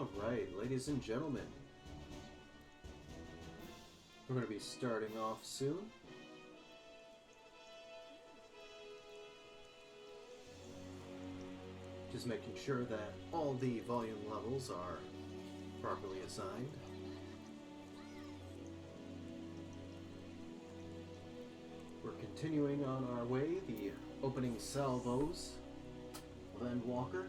Alright, ladies and gentlemen, we're going to be starting off soon. Just making sure that all the volume levels are properly assigned. We're continuing on our way, the opening salvos of Endwalker.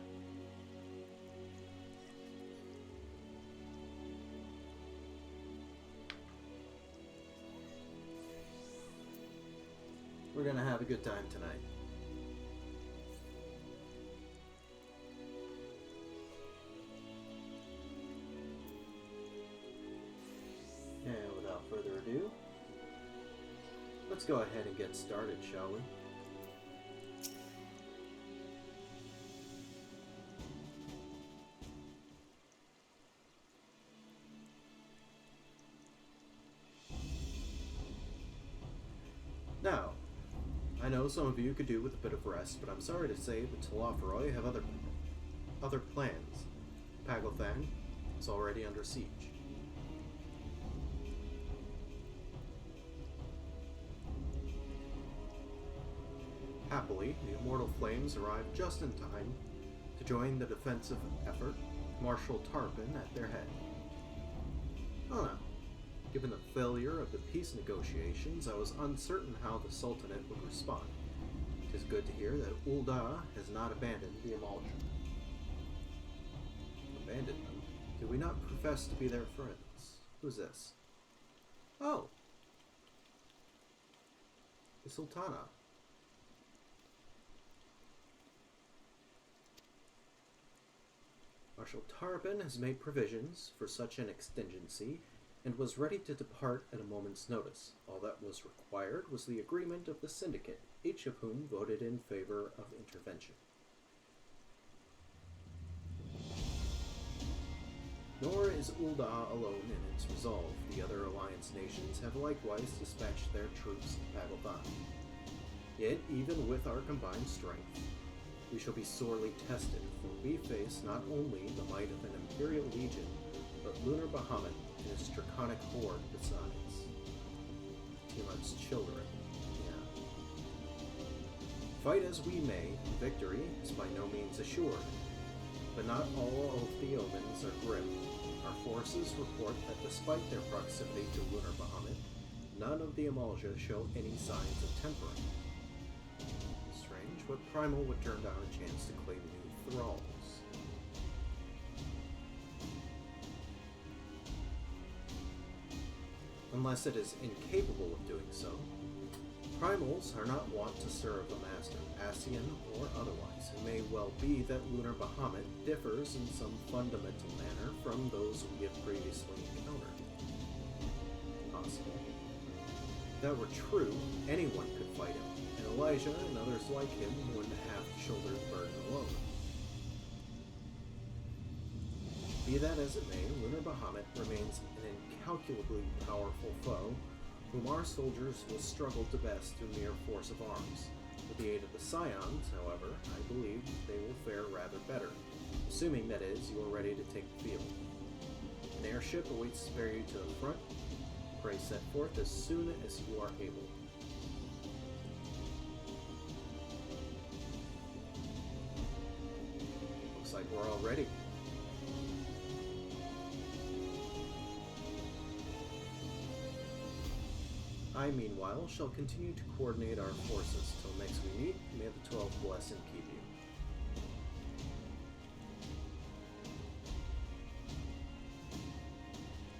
We're gonna have a good time tonight. And without further ado, let's go ahead and get started, shall we? Now, I know some of you could do with a bit of rest, but I'm sorry to say the Talaferoi have other plans. Pagal'than is already under siege. Happily, the Immortal Flames arrived just in time to join the defensive effort, Marshal Tarpon at their head. Oh no. Given the failure of the peace negotiations, I was uncertain how the Sultanate would respond. It is good to hear that Ul'dah has not abandoned the Amalja. Abandoned them? Do we not profess to be their friends? Who's this? Oh! The Sultana. Marshal Tarpon has made provisions for such an exigency and was ready to depart at a moment's notice. All that was required was the agreement of the syndicate, each of whom voted in favor of intervention. Nor is Ul'dah alone in its resolve. The other alliance nations have likewise dispatched their troops to Pagal'than. Yet, even with our combined strength, we shall be sorely tested, for we face not only the might of an Imperial Legion, but Lunar Bahamut and his draconic horde besides. Tiamat's children, yeah. Fight as we may, victory is by no means assured. But not all of the omens are grim. Our forces report that despite their proximity to Lunar Bahamut, none of the Amalja show any signs of tempering. Strange, what Primal would turn down a chance to claim new thralls. Unless it is incapable of doing so. Primals are not wont to serve a master, Ascian or otherwise. It may well be that Lunar Bahamut differs in some fundamental manner from those we have previously encountered. Possible. If that were true, anyone could fight him, and Elijah and others like him wouldn't have to shoulder the burden alone. Be that as it may, Lunar Bahamut remains an incalculably powerful foe, whom our soldiers will struggle to best through mere force of arms. With the aid of the Scions, however, I believe they will fare rather better, assuming, that is, you are ready to take the field. An airship awaits to bear you to the front. Pray set forth as soon as you are able. Looks like we're all ready. I, meanwhile, shall continue to coordinate our forces till next we meet. May the 12 bless and keep you.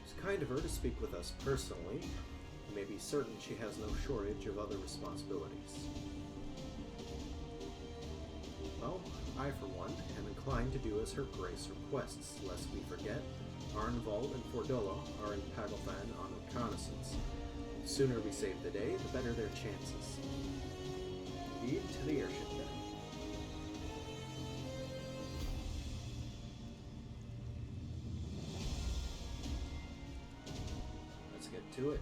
It's kind of her to speak with us personally. You may be certain she has no shortage of other responsibilities. Well, I, for one, am inclined to do as her grace requests, lest we forget. Arnvald and Fordola are in Pagal'than on reconnaissance. The sooner we save the day, the better their chances. Indeed, to the airship then. Let's get to it.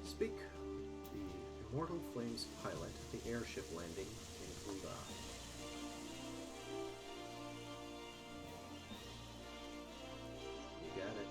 Speak. The Immortal Flames pilot at the airship landing in Hoonda. You got it.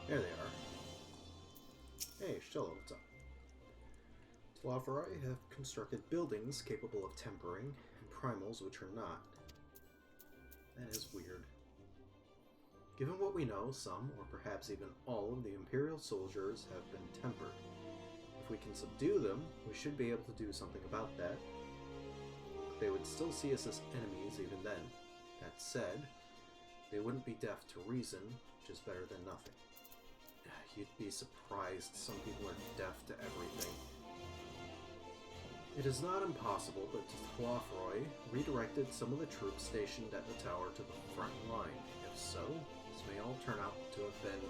There they are. Hey, still what's up? Tlafari have constructed buildings capable of tempering, and primals which are not. That is weird. Given what we know, some, or perhaps even all, of the Imperial soldiers have been tempered. If we can subdue them, we should be able to do something about that. They would still see us as enemies even then. That said, they wouldn't be deaf to reason, which is better than nothing. You'd be surprised some people are deaf to everything. It is not impossible that Tlafroy redirected some of the troops stationed at the tower to the front line. If so, this may all turn out to have been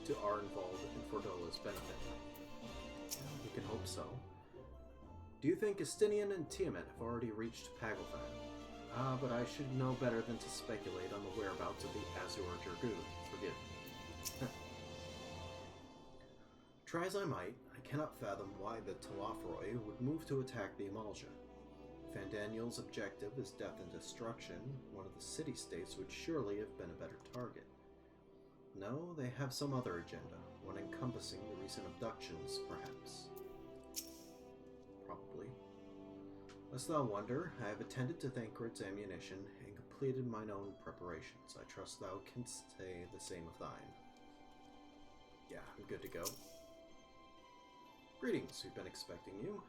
to Arnvald and Fordola's benefit. We can hope so. Do you think Estinian and Tiamat have already reached Pagal'than? But I should know better than to speculate on the whereabouts of the Azure Dragoon. Forgive me. Try as I might, I cannot fathom why the Tlafroy would move to attack the Amalja. If Fandaniel's objective is death and destruction, one of the city-states would surely have been a better target. No, they have some other agenda, one encompassing the recent abductions, perhaps. Probably. Lest thou wonder, I have attended to Thancred's ammunition and completed mine own preparations. I trust thou canst say the same of thine. Yeah, I'm good to go. Greetings, we've been expecting you.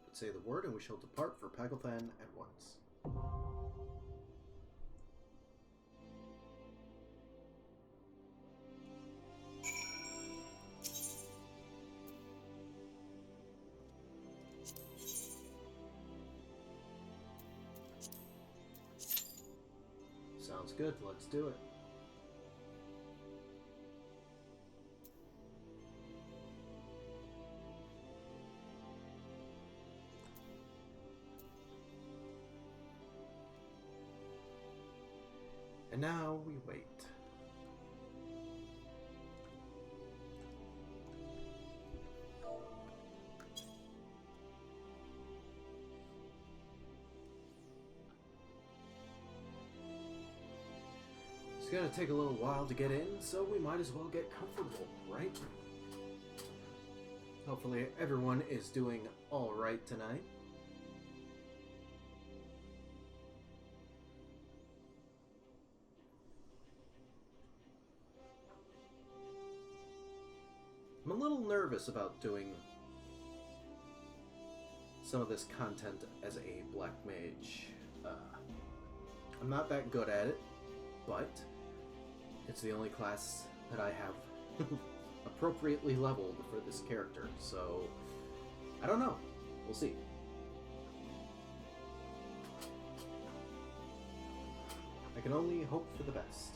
But say the word and we shall depart for Pagal'than at once. Sounds good, let's do it. And now we wait. It's gonna take a little while to get in, so we might as well get comfortable, right? Hopefully everyone is doing alright tonight. I'm a little nervous about doing some of this content as a black mage. I'm not that good at it, but it's the only class that I have appropriately leveled for this character, so I don't know. We'll see. I can only hope for the best.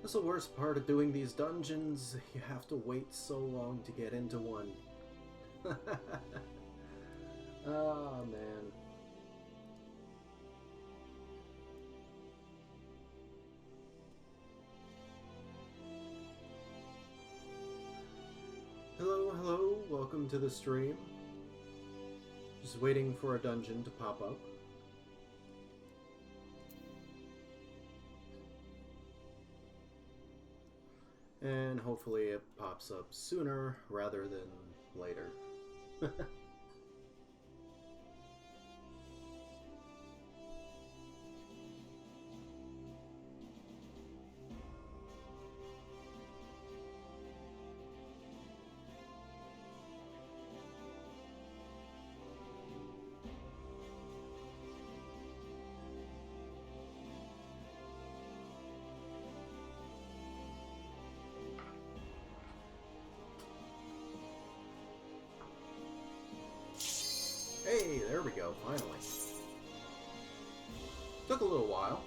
That's the worst part of doing these dungeons. You have to wait so long to get into one. Oh, man. Hello, hello. Welcome to the stream. Just waiting for a dungeon to pop up. And hopefully it pops up sooner rather than later. Hey, there we go, finally. Took a little while.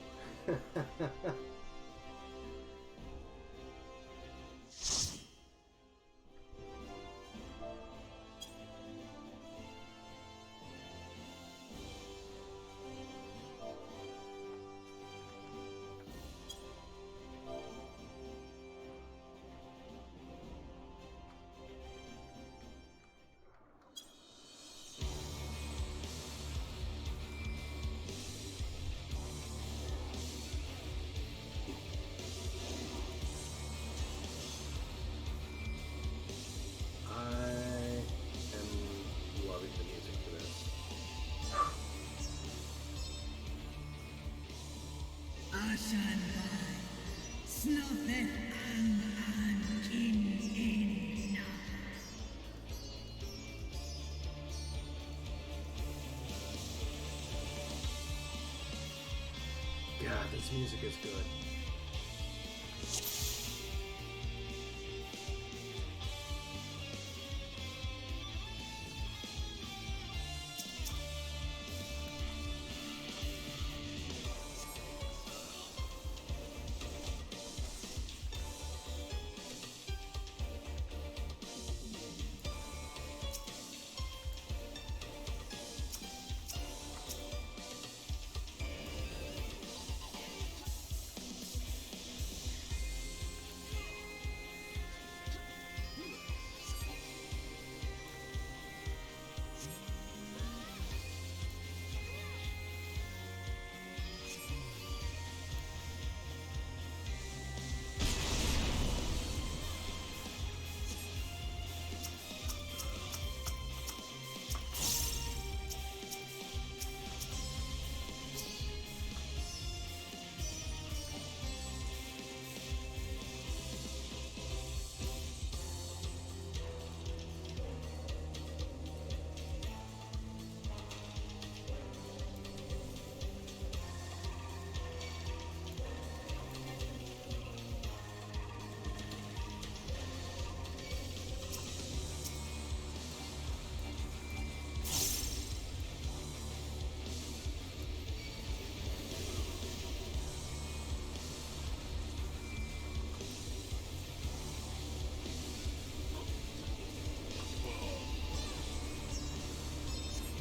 God, this music is good.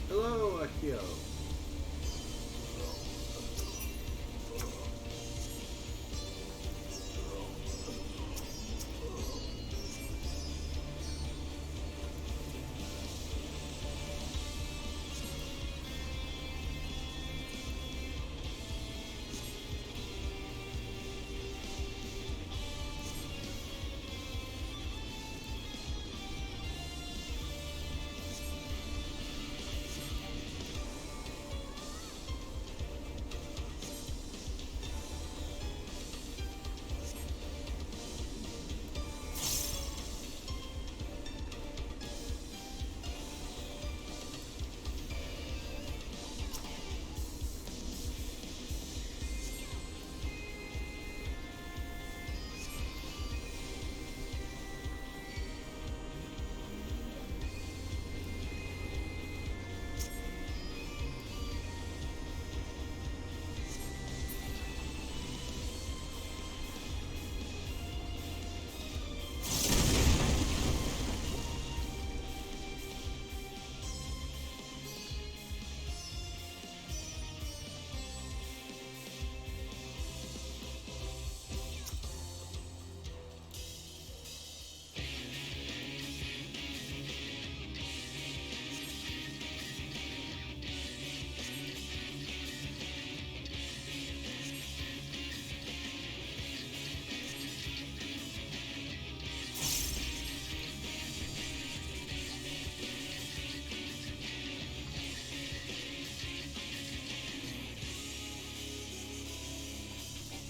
Hello, Akio.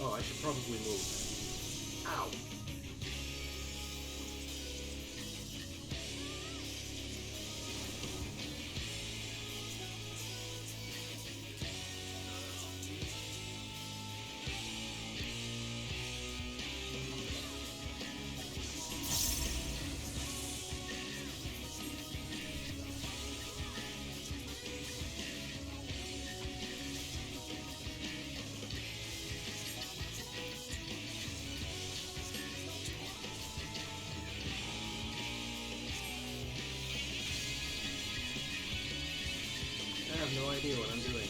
Oh, I should probably move. Ow. I have no idea what I'm doing.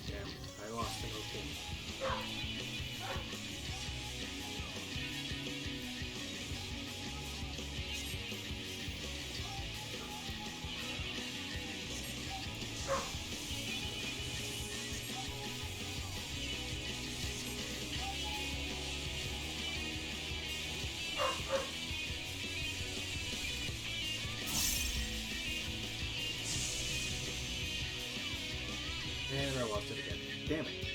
Damn, I lost an open. And I lost it again. Damn it.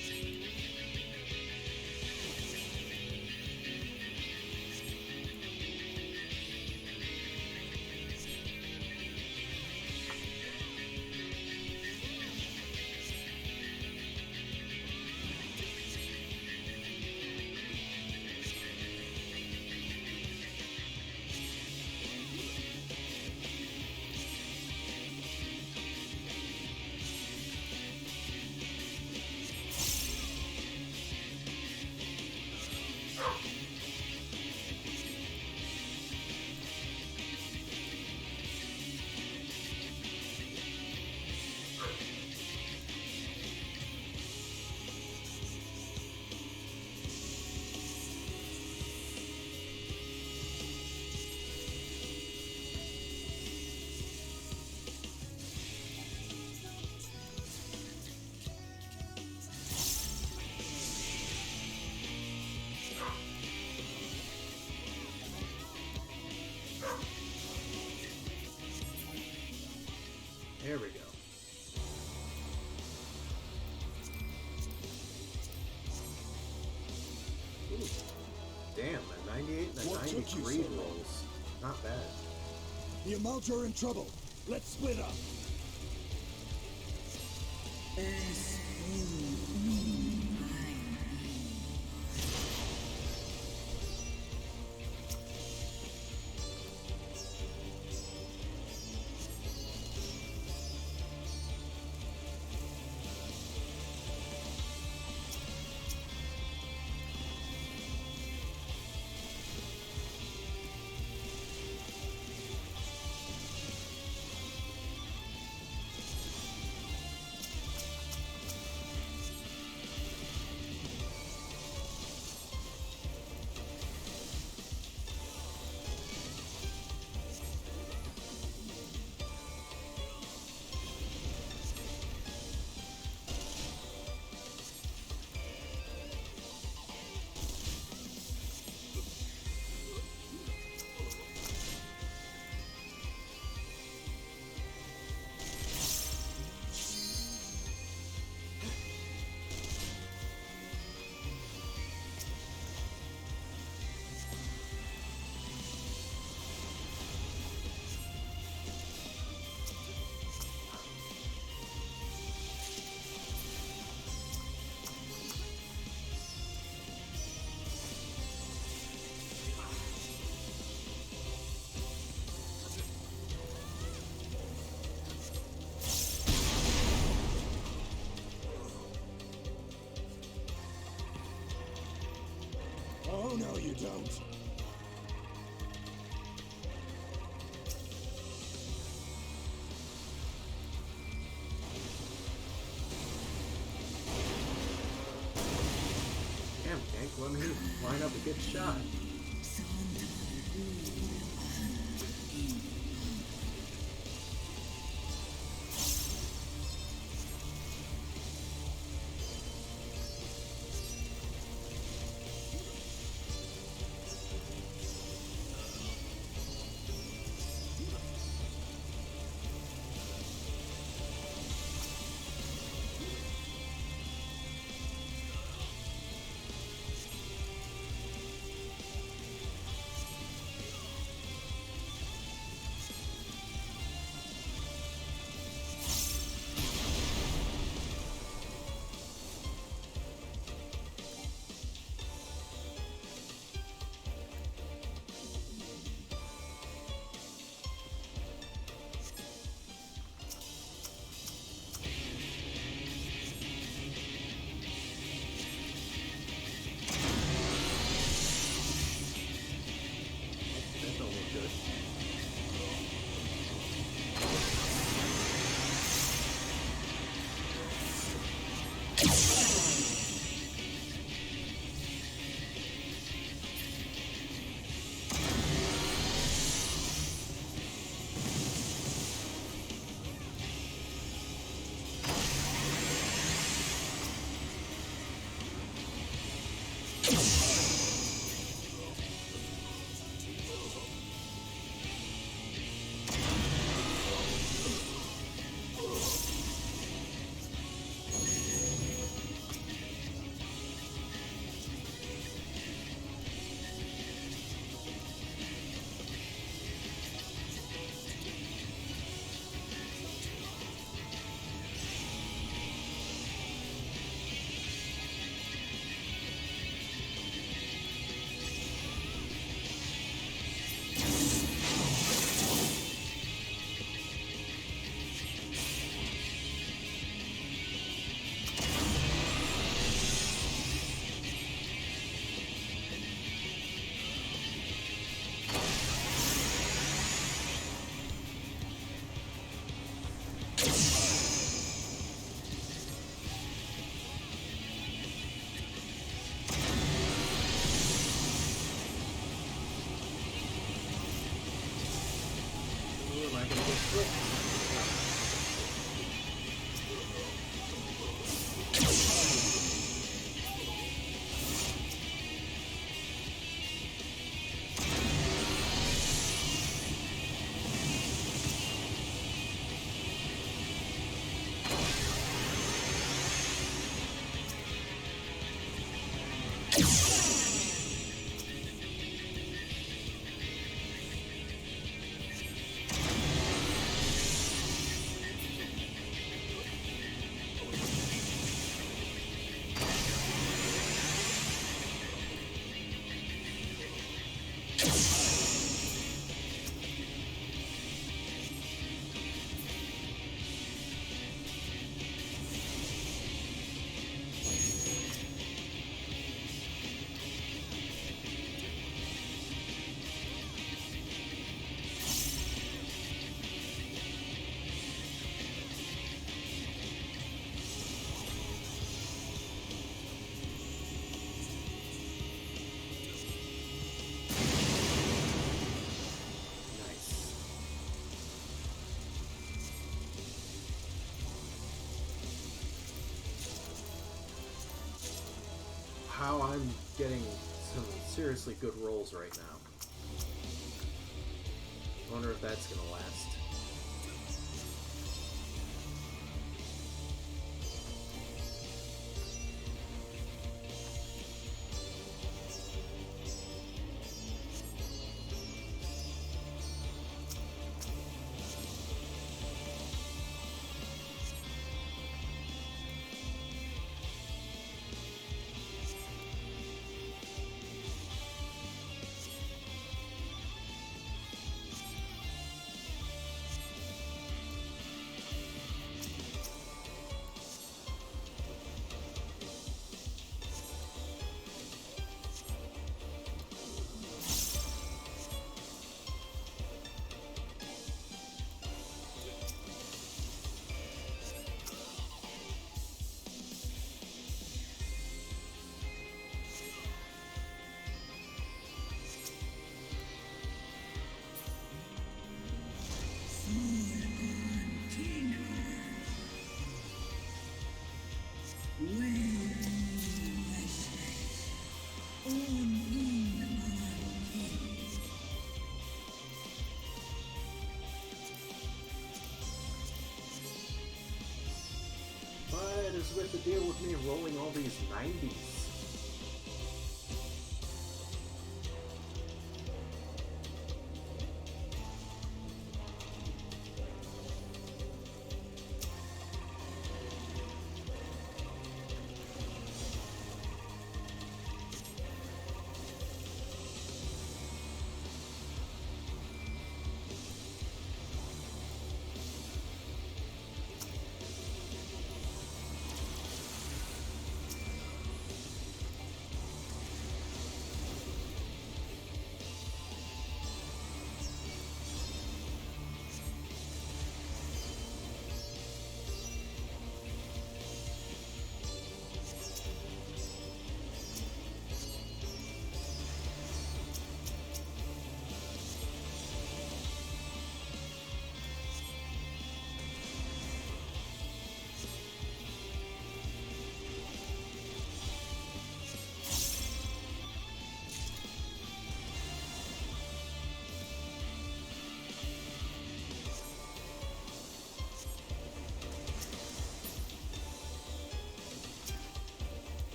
There we go. Ooh. Damn, a 98 and a What 90 took you greed so long? rolls. Not bad. The amounts are in trouble. Let's split up. Oh, no, you don't. Damn, tank, let me line up a good shot. not gonna get quick. How I'm getting some seriously good rolls right now. I wonder if that's gonna last. What is with the deal with me rolling all these 90s?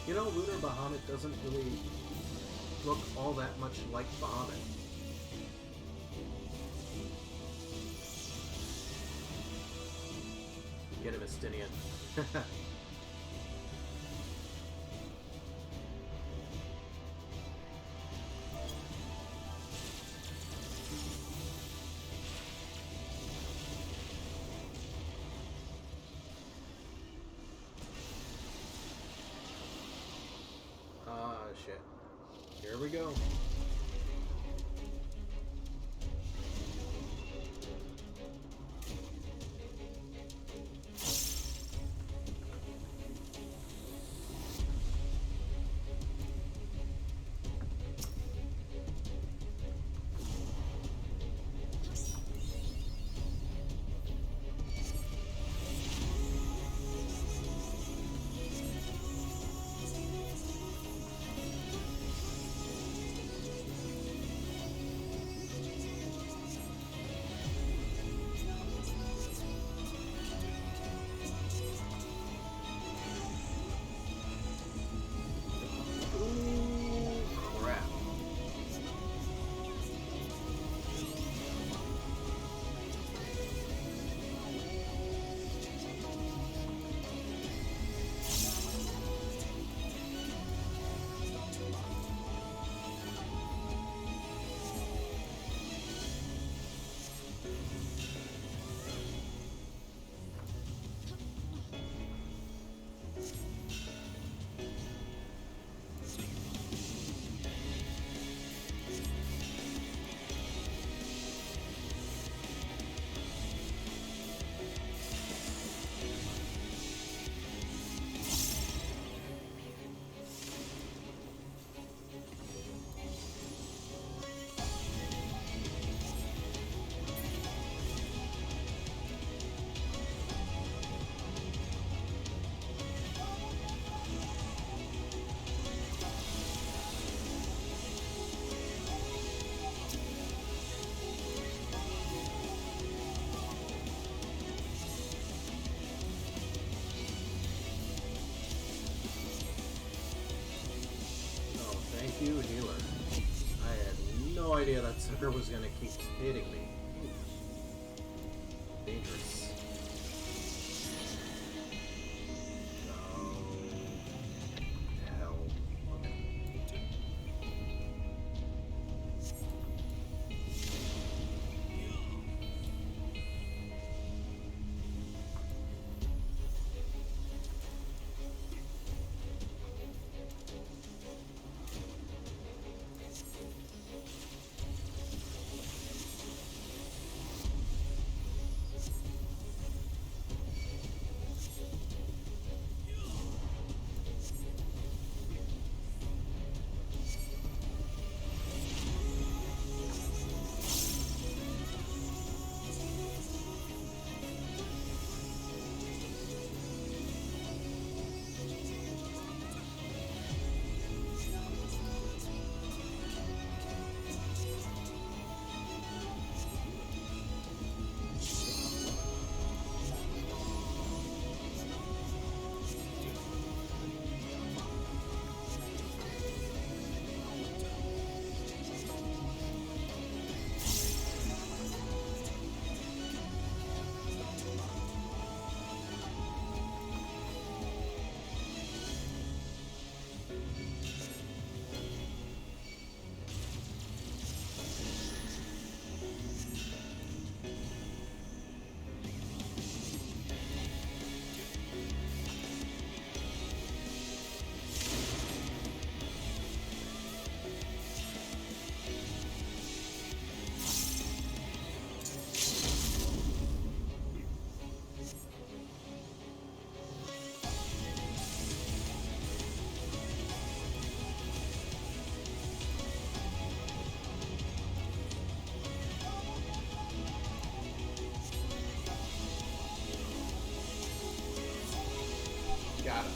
You know, Lunar Bahamut doesn't really look all that much like Bahamut. Get him, Estinian. Here we go. You healer. I had no idea that sucker was gonna keep hitting me. Dangerous. Oh, hell. Okay. Got it.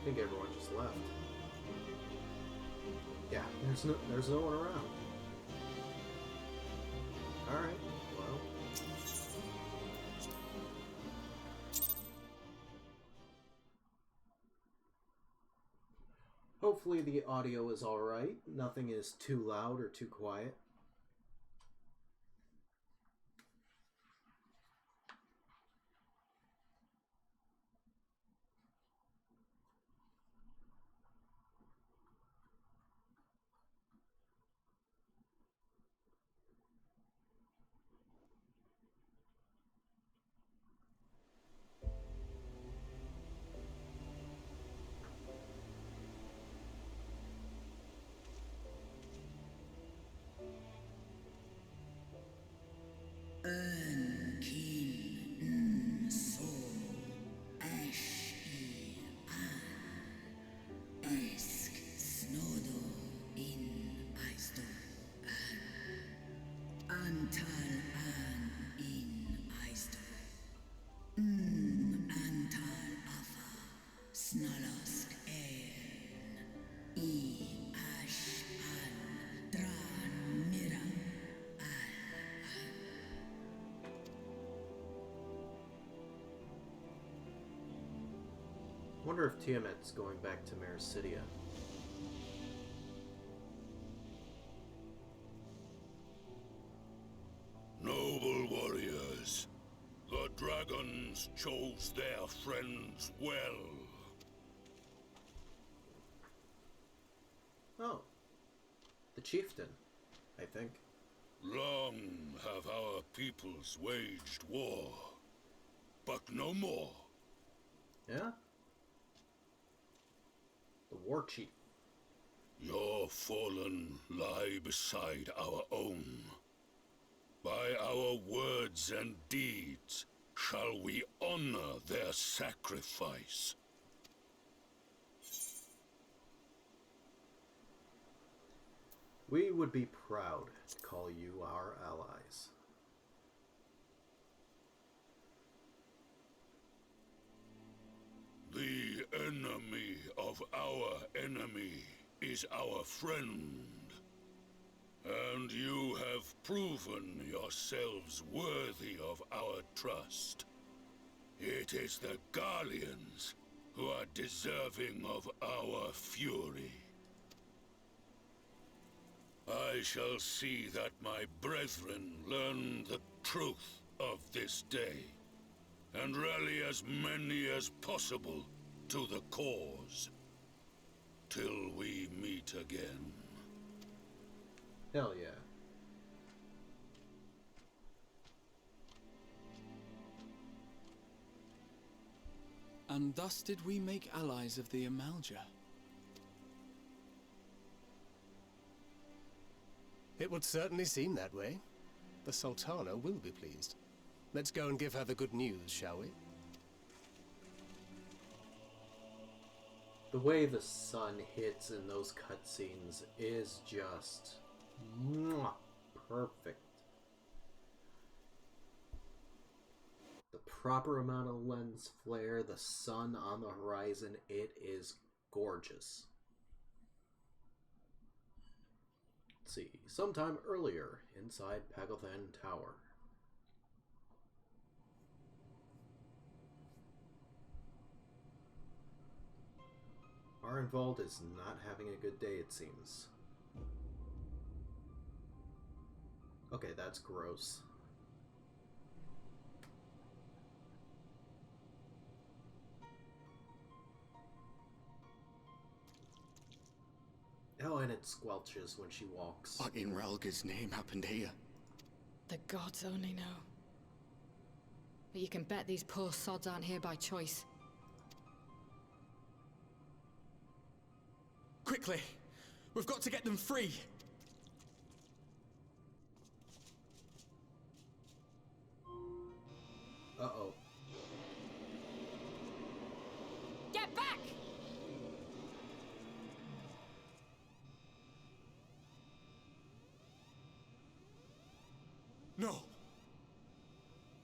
I think everyone just left. Yeah, there's no one around. Alright, well. Hopefully the audio is alright. Nothing is too loud or too quiet. Wonder if Tiamat's going back to Mericidia. Noble warriors, the dragons chose their friends well. Oh. The chieftain, I think. Long have our peoples waged war, but no more. Yeah? The war chief. Your fallen lie beside our own. By our words and deeds shall we honor their sacrifice. We would be proud to call you our allies. The enemy of our enemy is our friend. And you have proven yourselves worthy of our trust. It is the Guardians who are deserving of our fury. I shall see that my brethren learn the truth of this day, and rally as many as possible to the cause, till we meet again. Hell yeah. And thus did we make allies of the Amalja. It would certainly seem that way. The Sultana will be pleased. Let's go and give her the good news, shall we? The way the sun hits in those cutscenes is just mwah, perfect. The proper amount of lens flare, the sun on the horizon, it is gorgeous. Let's see, sometime earlier inside Pagal'than Tower. Arenvald is not having a good day, it seems. Okay, that's gross. Oh, and it squelches when she walks. What in Relga's name happened here? The gods only know. But you can bet these poor sods aren't here by choice. Quickly! We've got to get them free! Uh-oh. Get back! No!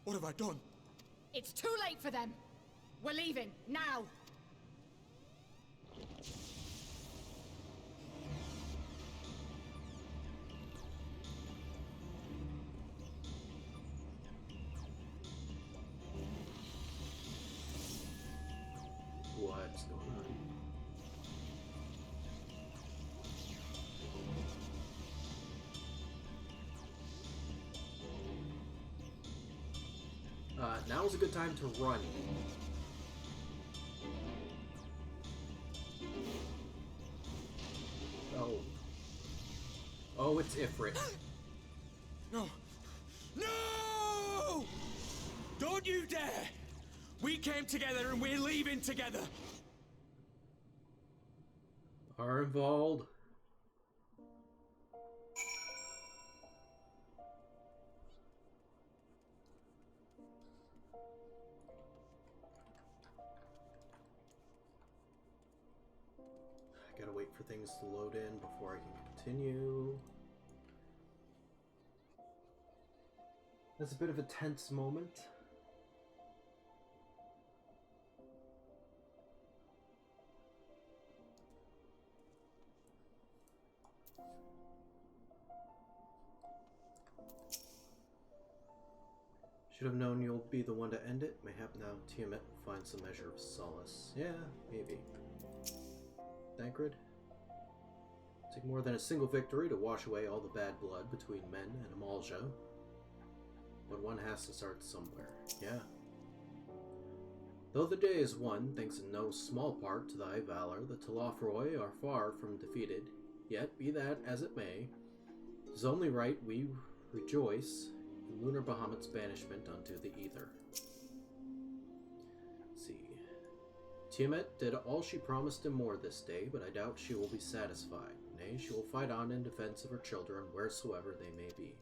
What have I done? It's too late for them! We're leaving, now! What's going on? now is a good time to run. Oh. Oh, it's Ifrit. No! No! Don't you dare! We came together and we're leaving together! Arnvald. I gotta wait for things to load in before I can continue. That's a bit of a tense moment. Should have known you'll be the one to end it. Mayhap now Tiamat will find some measure of solace. Yeah, maybe. Thancred? Take more than a single victory to wash away all the bad blood between men and Amalja. But one has to start somewhere. Yeah. Though the day is won, thanks in no small part to thy valor, the Talafroi are far from defeated. Yet, be that as it may, 'tis only right we rejoice in Lunar Bahamut's banishment unto the ether. Let's see. Tiamat did all she promised and more this day, but I doubt she will be satisfied. Nay, she will fight on in defense of her children wheresoever they may be.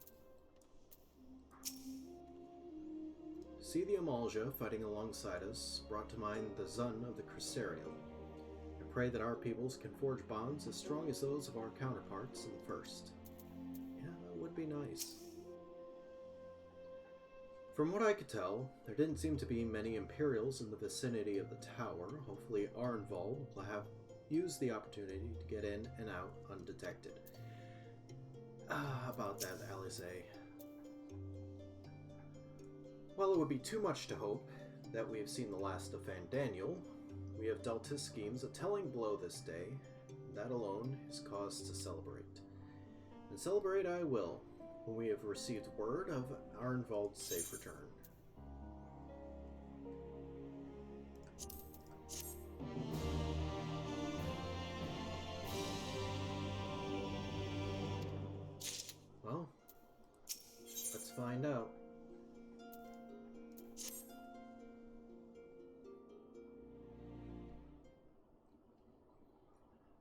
See the Amalja fighting alongside us brought to mind the Zun of the Cresarial. I pray that our peoples can forge bonds as strong as those of our counterparts in the First. Yeah, that would be nice. From what I could tell, there didn't seem to be many Imperials in the vicinity of the tower. Hopefully Arnvald will have used the opportunity to get in and out undetected. How about that, Alisaie? While it would be too much to hope that we have seen the last of Fandaniel, we have dealt his schemes a telling blow this day. That alone is cause to celebrate. And celebrate I will, when we have received word of Arnvald's safe return. Well, let's find out.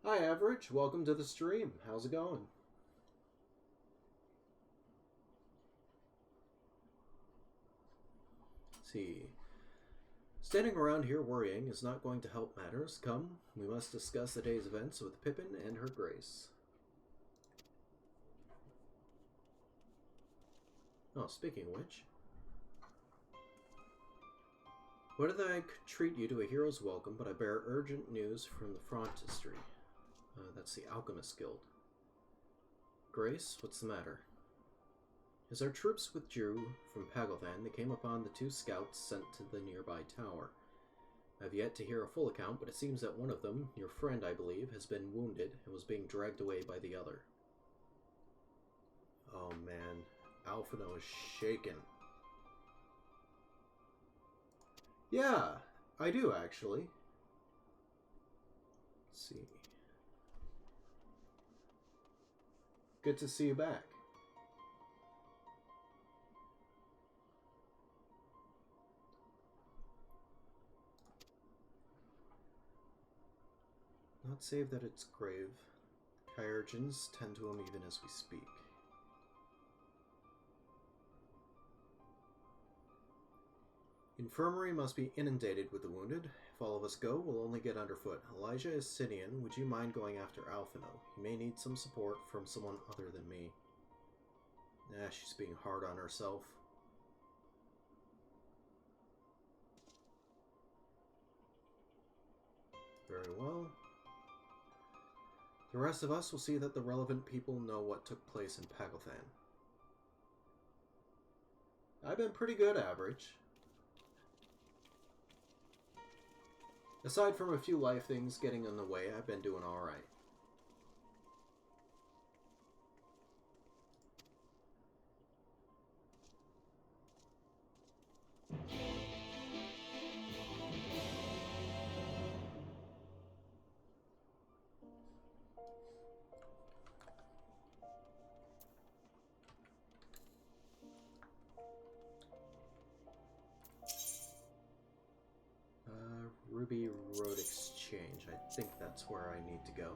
Hi, Average. Welcome to the stream. How's it going? Let's see. Standing around here worrying is not going to help matters. Come, we must discuss the day's events with Pippin and her grace. Oh, speaking of which. What did I treat you to a hero's welcome, but I bear urgent news from the frontistery. That's the Alchemist Guild. Grace, what's the matter? As our troops withdrew from Pagal'than, they came upon the 2 scouts sent to the nearby tower. I have yet to hear a full account, but it seems that one of them, your friend I believe, has been wounded and was being dragged away by the other. Oh man, Alphino is shaken. Yeah, I do actually. Let's see. Good to see you back. Not save that it's grave. Chirurgeons tend to him even as we speak. Infirmary must be inundated with the wounded. If all of us go, we'll only get underfoot. Elijah is Sidian. Would you mind going after Alphino? He may need some support from someone other than me. Nah, she's being hard on herself. Very well. The rest of us will see that the relevant people know what took place in Pagal'than. I've been pretty good, Average. Aside from a few life things getting in the way, I've been doing alright. road exchange. I think that's where I need to go.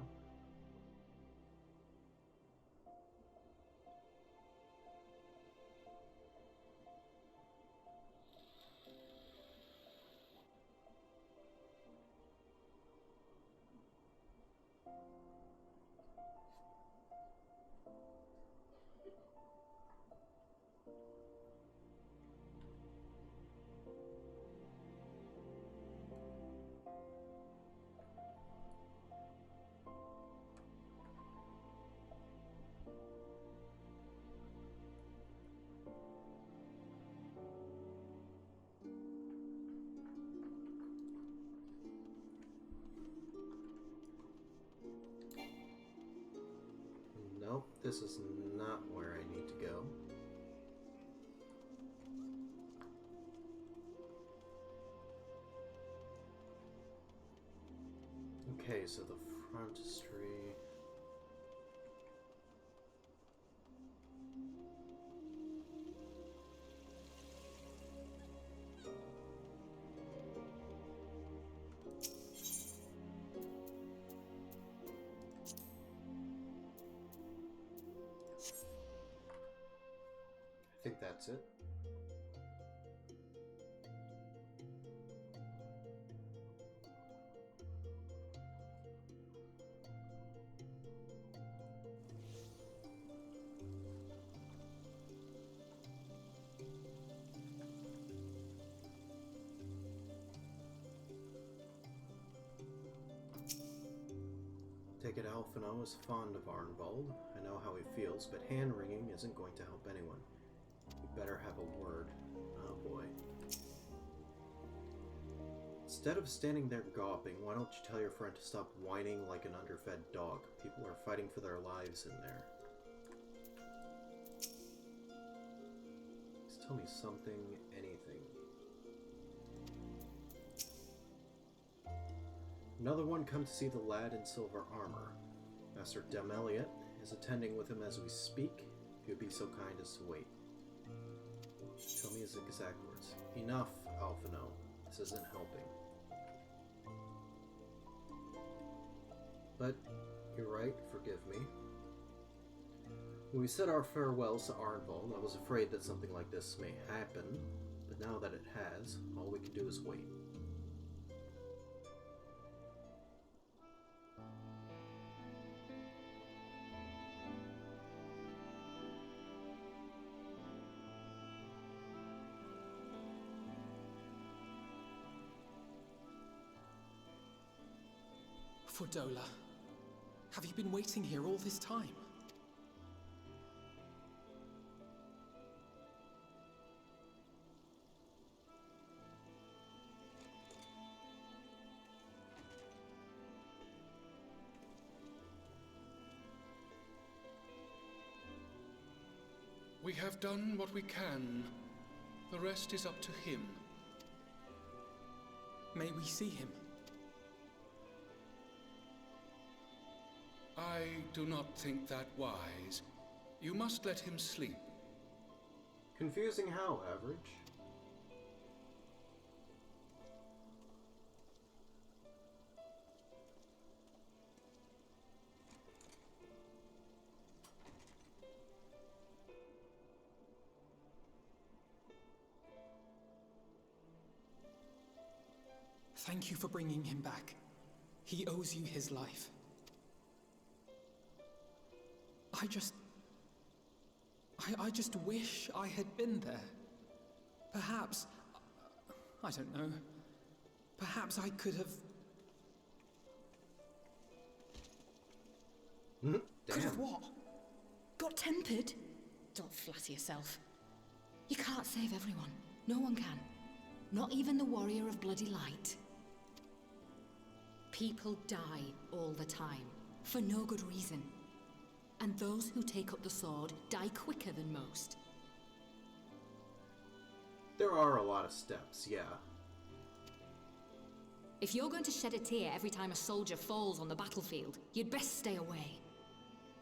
Nope, this is not where I need to go. Okay, so the frontistry. I think that's it. Take it Alphino is fond of Arnvald. I know how he feels, but hand-wringing isn't going to help anyone. You better have a word. Oh boy. Instead of standing there gawping, why don't you tell your friend to stop whining like an underfed dog? People are fighting for their lives in there. Please tell me something, anything. Another one come to see the lad in silver armor. Master Demeliot is attending with him as we speak. If you'd be so kind as to wait. Tell me his exact words. Enough, Alphino. This isn't helping. But you're right, forgive me. When we said our farewells to Arnvald, I was afraid that something like this may happen, but now that it has, all we can do is wait. Fordola, have you been waiting here all this time? We have done what we can. The rest is up to him. May we see him? I do not think that wise. You must let him sleep. Confusing how, Average? Thank you for bringing him back. He owes you his life. I just wish I had been there. Perhaps, I don't know, perhaps I could have... Could have Damn. what? Got tempered? Don't flatter yourself. You can't save everyone. No one can. Not even the warrior of bloody light. People die all the time, for no good reason. And those who take up the sword die quicker than most. There are a lot of steps, yeah. If you're going to shed a tear every time a soldier falls on the battlefield, you'd best stay away.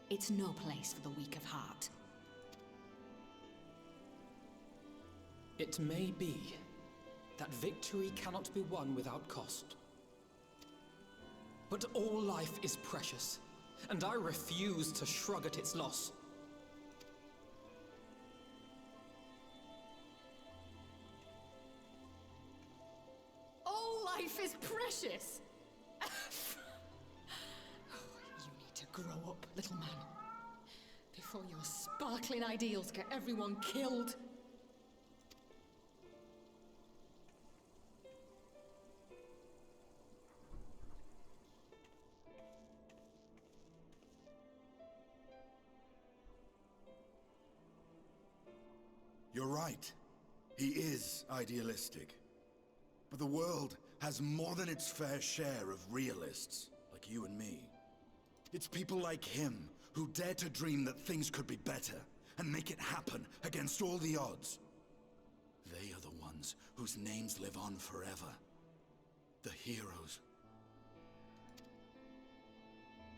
It's no place for the weak of heart. It may be that victory cannot be won without cost. But all life is precious, and I refuse to shrug at its loss. All life is precious! You need to grow up, little man. Before your sparkling ideals get everyone killed. You're right. He is idealistic. But the world has more than its fair share of realists, like you and me. It's people like him who dare to dream that things could be better, and make it happen against all the odds. They are the ones whose names live on forever. The heroes.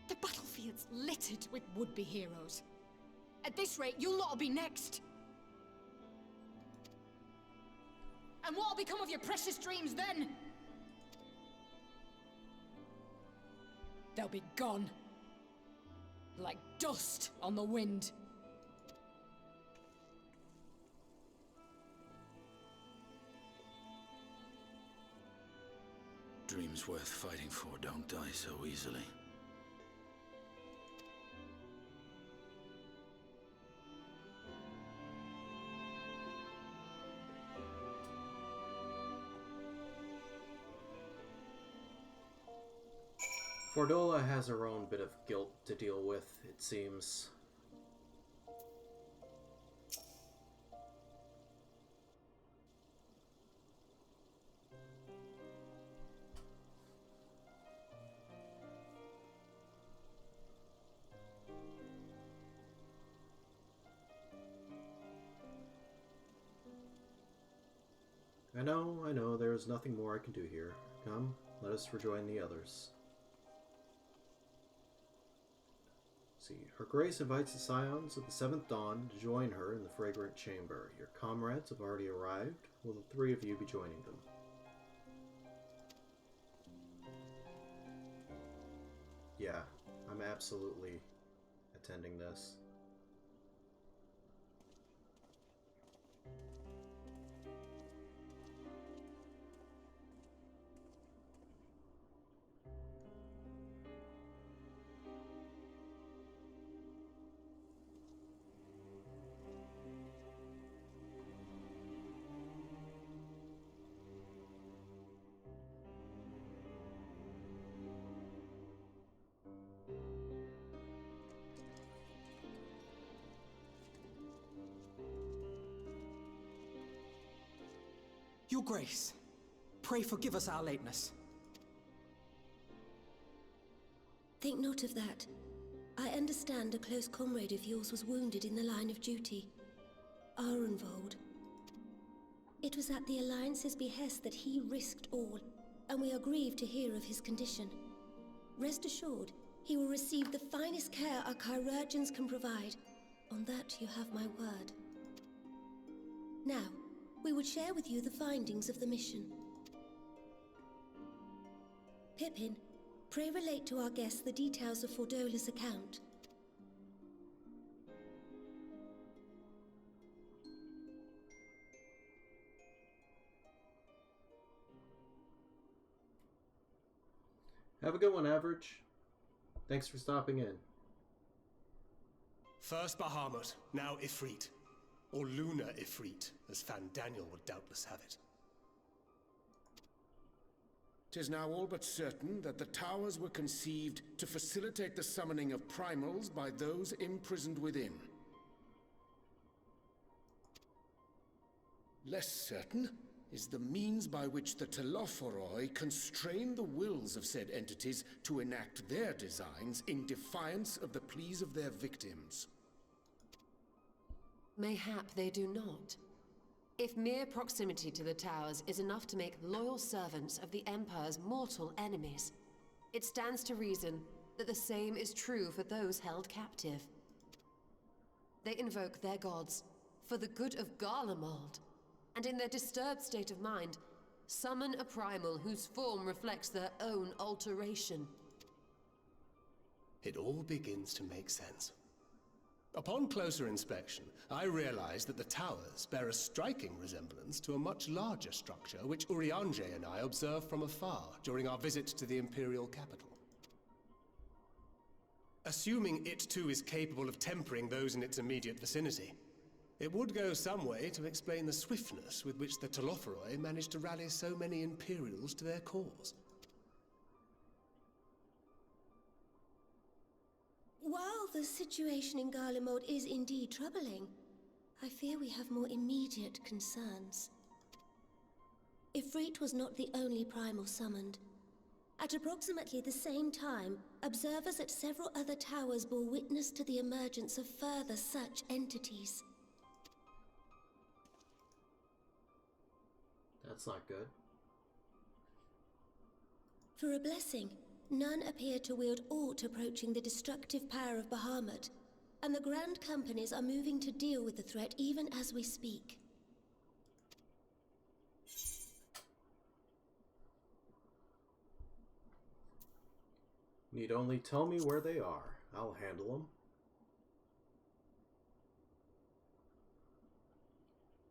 The battlefield's littered with would-be heroes. At this rate, you'll all be next. And what'll become of your precious dreams then? They'll be gone. Like dust on the wind. Dreams worth fighting for don't die so easily. Fordola has her own bit of guilt to deal with, it seems. I know, there is nothing more I can do here. Come, let us rejoin the others. See, Her Grace invites the Scions of the Seventh Dawn to join her in the fragrant chamber. Your comrades have already arrived. Will the three of you be joining them? Yeah, I'm absolutely attending this. Your Grace, pray forgive us our lateness. Think not of that. I understand a close comrade of yours was wounded in the line of duty. Arenvold. It was at the Alliance's behest that he risked all, and we are grieved to hear of his condition. Rest assured, he will receive the finest care our chirurgeons can provide. On that you have my word. Now, we would share with you the findings of the mission. Pippin, pray relate to our guests the details of Fordola's account. Have a good one, Average. Thanks for stopping in. First Bahamut, now Ifrit. Or Lunar Ifrit, as Fan Daniel would doubtless have it. 'Tis now all but certain that the towers were conceived to facilitate the summoning of primals by those imprisoned within. Less certain is the means by which the Telophoroi constrain the wills of said entities to enact their designs in defiance of the pleas of their victims. Mayhap they do not. If mere proximity to the towers is enough to make loyal servants of the Empire's mortal enemies, it stands to reason that the same is true for those held captive. They invoke their gods for the good of Garlemald, and in their disturbed state of mind, summon a primal whose form reflects their own alteration. it all begins to make sense. Upon closer inspection, I realized that the towers bear a striking resemblance to a much larger structure which Urianger and I observed from afar during our visit to the Imperial capital. Assuming it too is capable of tempering those in its immediate vicinity, it would go some way to explain the swiftness with which the Telophoroi managed to rally so many Imperials to their cause. While the situation in Garlemald is indeed troubling, I fear we have more immediate concerns. Ifrit was not the only primal summoned. At approximately the same time, observers at several other towers bore witness to the emergence of further such entities. That's not good. For a blessing, none appear to wield aught approaching the destructive power of Bahamut, and the Grand Companies are moving to deal with the threat even as we speak. Need only tell me where they are. I'll handle them.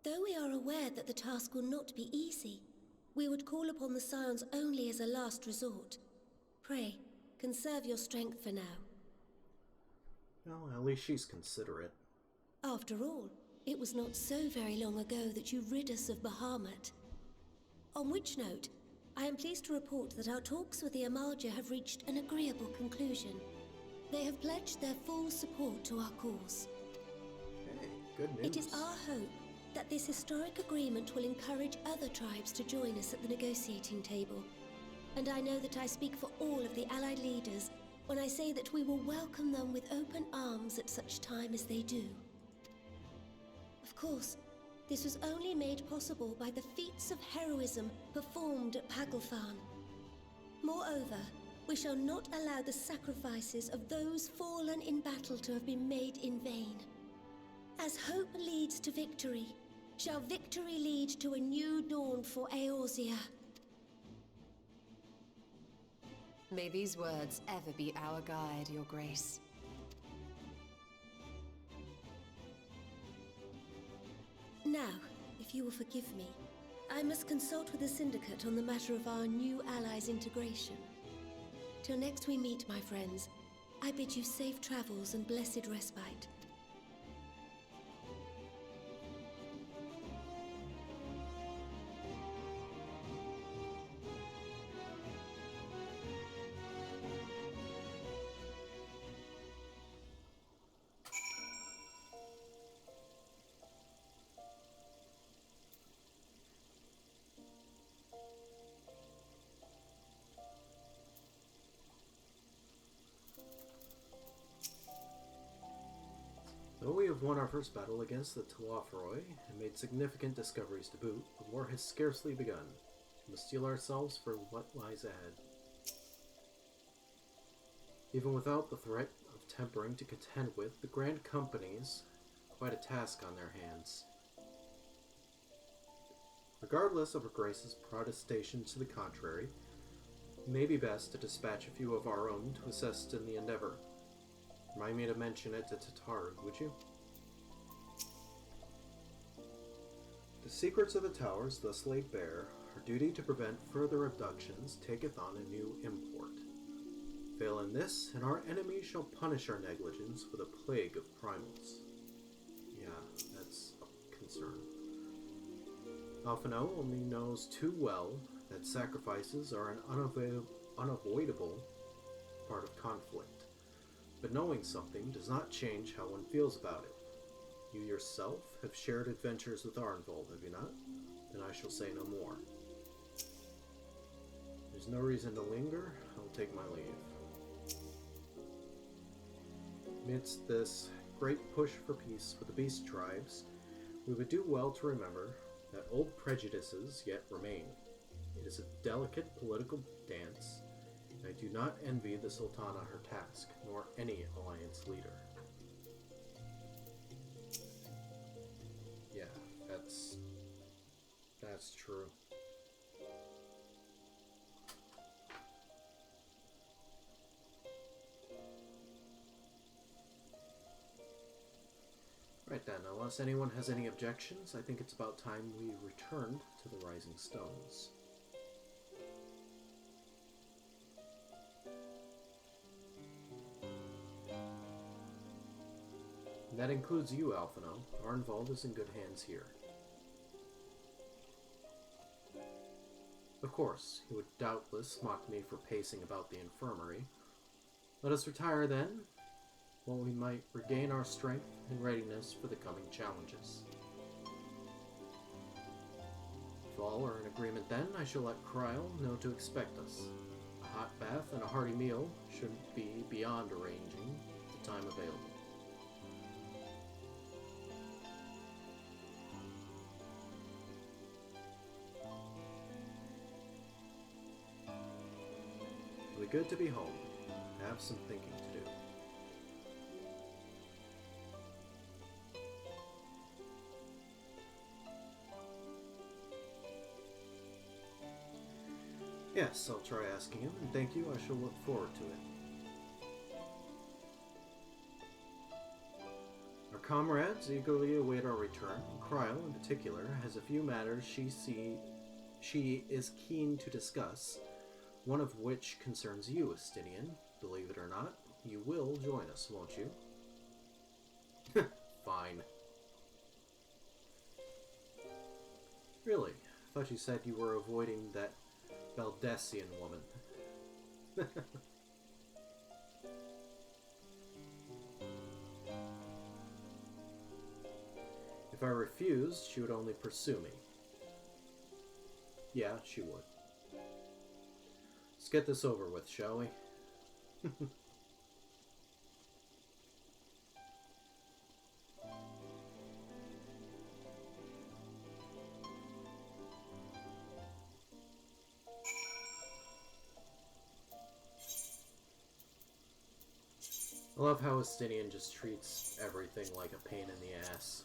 Though we are aware that the task will not be easy, we would call upon the Scions only as a last resort. Pray, conserve your strength for now. Well, at least she's considerate. After all, it was not so very long ago that you rid us of Bahamut. On which note, I am pleased to report that our talks with the Amalja have reached an agreeable conclusion. They have pledged their full support to our cause. Hey, good news. It is our hope that this historic agreement will encourage other tribes to join us at the negotiating table. And I know that I speak for all of the Allied leaders when I say that we will welcome them with open arms at such time as they do. Of course, this was only made possible by the feats of heroism performed at Pagal'than. Moreover, we shall not allow the sacrifices of those fallen in battle to have been made in vain. As hope leads to victory, shall victory lead to a new dawn for Eorzea. May these words ever be our guide, Your Grace. Now, if you will forgive me, I must consult with the Syndicate on the matter of our new allies' integration. Till next we meet, my friends, I bid you safe travels and blessed respite. Though we have won our first battle against the Telophoroi and made significant discoveries to boot, the war has scarcely begun. We must steel ourselves for what lies ahead. Even without the threat of tempering to contend with, the Grand Companies have quite a task on their hands. Regardless of Her Grace's protestations to the contrary, it may be best to dispatch a few of our own to assist in the endeavor. Remind me to mention it to Tataru, would you? The secrets of the towers thus laid bare, our duty to prevent further abductions taketh on a new import. Fail in this, and our enemies shall punish our negligence with a plague of primals. Yeah, that's a concern. Alphino only knows too well that sacrifices are an unavoidable part of conflict. But knowing something does not change how one feels about it. You yourself have shared adventures with Arnvold, have you not? Then I shall say no more. There's no reason to linger. I'll take my leave. Amidst this great push for peace with the beast tribes, we would do well to remember that old prejudices yet remain. It is a delicate political dance, and I do not envy the Sultana her task, nor any alliance leader. Yeah, that's true. Right then, unless anyone has any objections, I think it's about time we returned to the Rising Stones. And that includes you, Alphino. Arnvald is in good hands here. Of course, he would doubtless mock me for pacing about the infirmary. Let us retire then, while we might regain our strength and readiness for the coming challenges. If all are in agreement then, I shall let Kryle know to expect us. A hot bath and a hearty meal shouldn't be beyond arranging the time available. It'll be good to be home. Have some thinking to do. Yes, I'll try asking him, and thank you, I shall look forward to it. Our comrades eagerly await our return, and Kryle, in particular, has a few matters she is keen to discuss, one of which concerns you, Estinian. Believe it or not, you will join us, won't you? Fine. Really? I thought you said you were avoiding that Baldessian woman. If I refused, she would only pursue me. Yeah, she would. Let's get this over with, shall we? I love how Estinian just treats everything like a pain in the ass.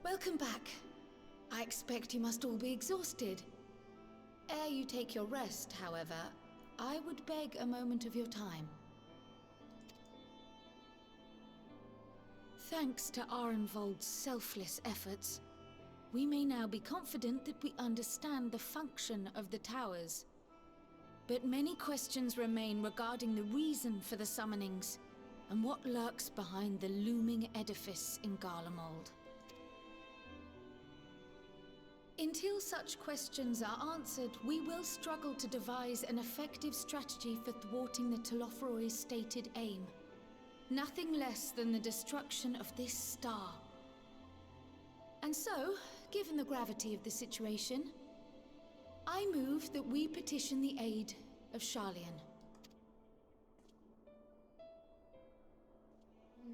Welcome back. I expect you must all be exhausted. Ere you take your rest, however, I would beg a moment of your time. Thanks to Arenvold's selfless efforts, we may now be confident that we understand the function of the towers. But many questions remain regarding the reason for the summonings, and what lurks behind the looming edifice in Garlemald. Until such questions are answered, we will struggle to devise an effective strategy for thwarting the Telophoroi's stated aim. Nothing less than the destruction of this star. And so, given the gravity of the situation, I move that we petition the aid of Sharlayan.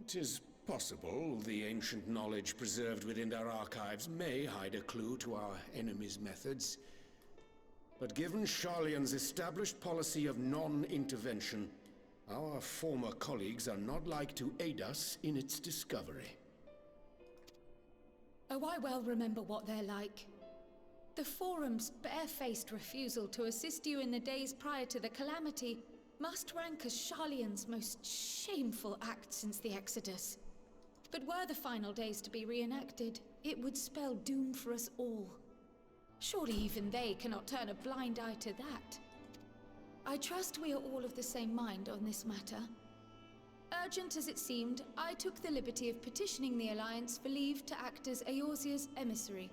'Tis possible the ancient knowledge preserved within our archives may hide a clue to our enemy's methods. But given Sharlayan's established policy of non-intervention, our former colleagues are not like to aid us in its discovery. Oh, I well remember what they're like. The Forum's barefaced refusal to assist you in the days prior to the calamity must rank as Sharlayan's most shameful act since the Exodus. But were the final days to be reenacted, it would spell doom for us all. Surely even they cannot turn a blind eye to that. I trust we are all of the same mind on this matter. Urgent as it seemed, I took the liberty of petitioning the Alliance for leave to act as Eorzea's emissary,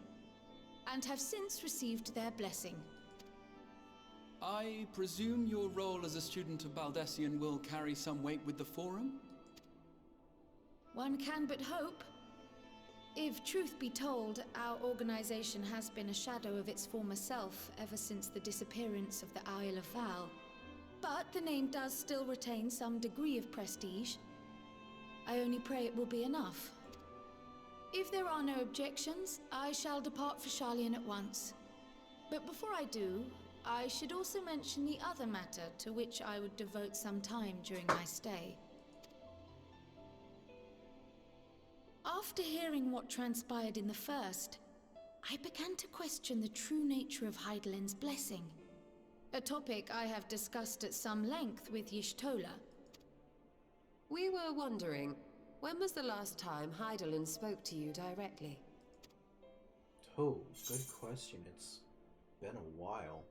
and have since received their blessing. I presume your role as a student of Baldesion will carry some weight with the Forum? One can but hope. If truth be told, our organization has been a shadow of its former self ever since the disappearance of the Isle of Val. But the name does still retain some degree of prestige. I only pray it will be enough. If there are no objections, I shall depart for Sharlayan at once. But before I do, I should also mention the other matter to which I would devote some time during my stay. After hearing what transpired in the first, I began to question the true nature of Hydaelyn's blessing. A topic I have discussed at some length with Y'shtola. We were wondering, when was the last time Hydaelyn spoke to you directly? Oh, good question. It's been a while.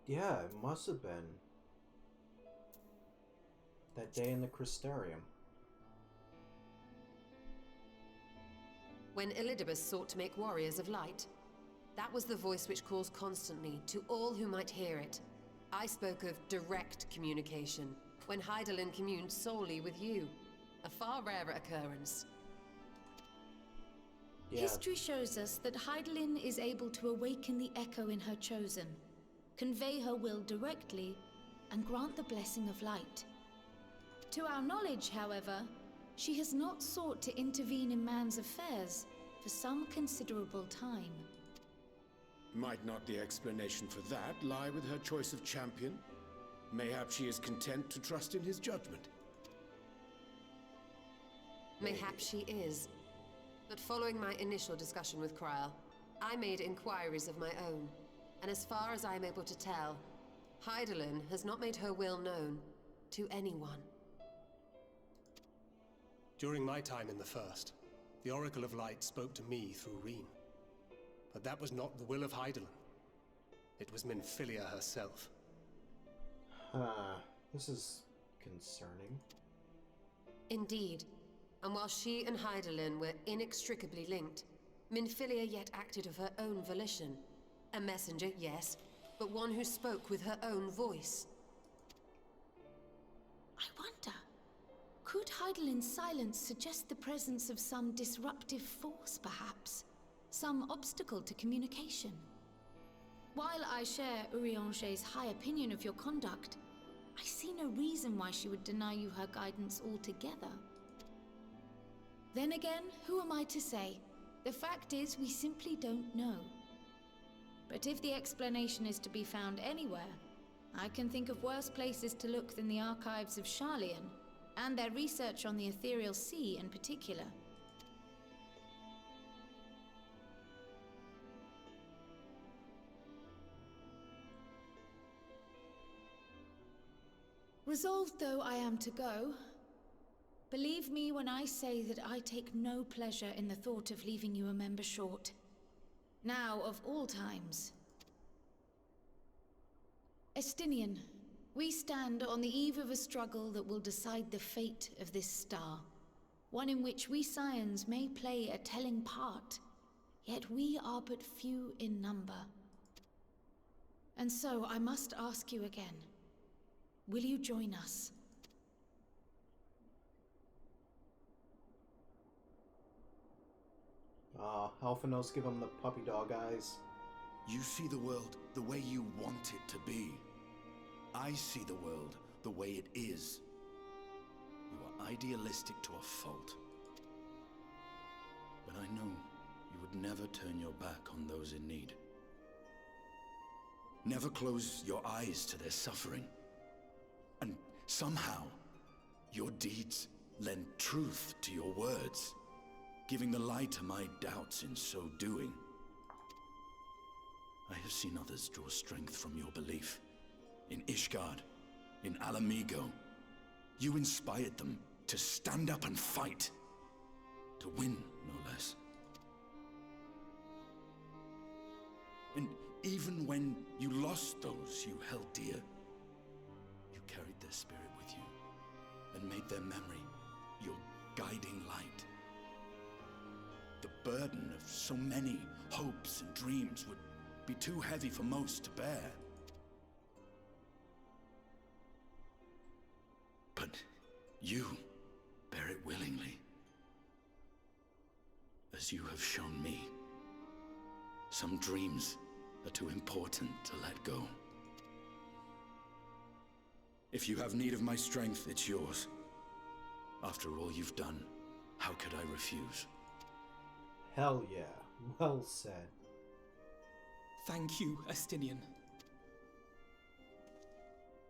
Yeah, it must have been that day in the Crystarium. When Elidibus sought to make warriors of light. That was the voice which calls constantly to all who might hear it. I spoke of direct communication, when Hydaelyn communed solely with you. A far rarer occurrence. Yeah. History shows us that Hydaelyn is able to awaken the echo in her chosen, convey her will directly, and grant the blessing of light. To our knowledge, however, she has not sought to intervene in man's affairs for some considerable time. Might not the explanation for that lie with her choice of champion? Mayhap she is content to trust in his judgment. Mayhap she is. But following my initial discussion with Krile, I made inquiries of my own. And as far as I am able to tell, Hydaelyn has not made her will known to anyone. During my time in the First, the Oracle of Light spoke to me through Reen. But that was not the will of Hydaelyn. It was Minfilia herself. This is concerning. Indeed. And while she and Hydaelyn were inextricably linked, Minfilia yet acted of her own volition. A messenger, yes, but one who spoke with her own voice. I wonder, could Hydaelyn's silence suggest the presence of some disruptive force, perhaps? Some obstacle to communication? While I share Urianger's high opinion of your conduct, I see no reason why she would deny you her guidance altogether. Then again, who am I to say? The fact is, we simply don't know. But if the explanation is to be found anywhere, I can think of worse places to look than the archives of Sharlayan, and their research on the Ethereal Sea in particular. Resolved though I am to go, believe me when I say that I take no pleasure in the thought of leaving you a member short. Now of all times. Estinian, we stand on the eve of a struggle that will decide the fate of this star. One in which we Scions may play a telling part, yet we are but few in number. And so I must ask you again, will you join us? Alphanos, give him the puppy dog eyes. You see the world the way you want it to be. I see the world the way it is. You are idealistic to a fault. But I know you would never turn your back on those in need. Never close your eyes to their suffering. And somehow, your deeds lend truth to your words, giving the lie to my doubts in so doing. I have seen others draw strength from your belief. In Ishgard, in Alamigo. You inspired them to stand up and fight. To win, no less. And even when you lost those you held dear, you carried their spirit with you and made their memory your guiding light. The burden of so many hopes and dreams would be too heavy for most to bear. But you bear it willingly, as you have shown me. Some dreams are too important to let go. If you have need of my strength, it's yours. After all you've done, how could I refuse? Hell yeah. Well said. Thank you, Estinian.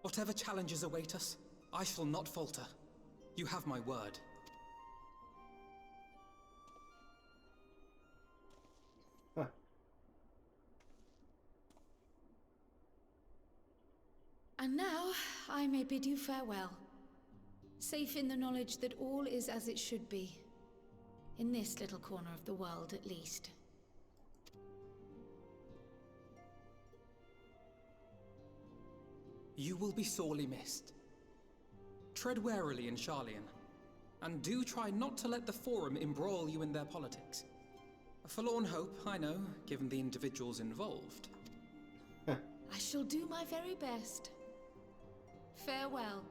Whatever challenges await us, I shall not falter. You have my word. Huh. And now, I may bid you farewell. Safe in the knowledge that all is as it should be. In this little corner of the world, at least. You will be sorely missed. Tread warily in Sharlayan, and do try not to let the Forum embroil you in their politics. A forlorn hope, I know, given the individuals involved. I shall do my very best. Farewell.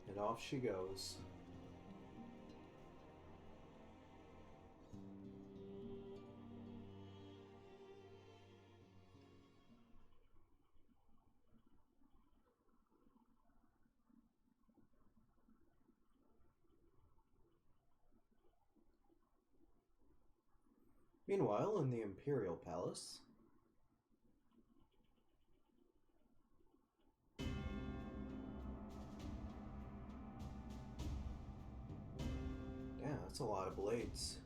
And off she goes. Meanwhile, in the Imperial Palace... Yeah, that's a lot of blades.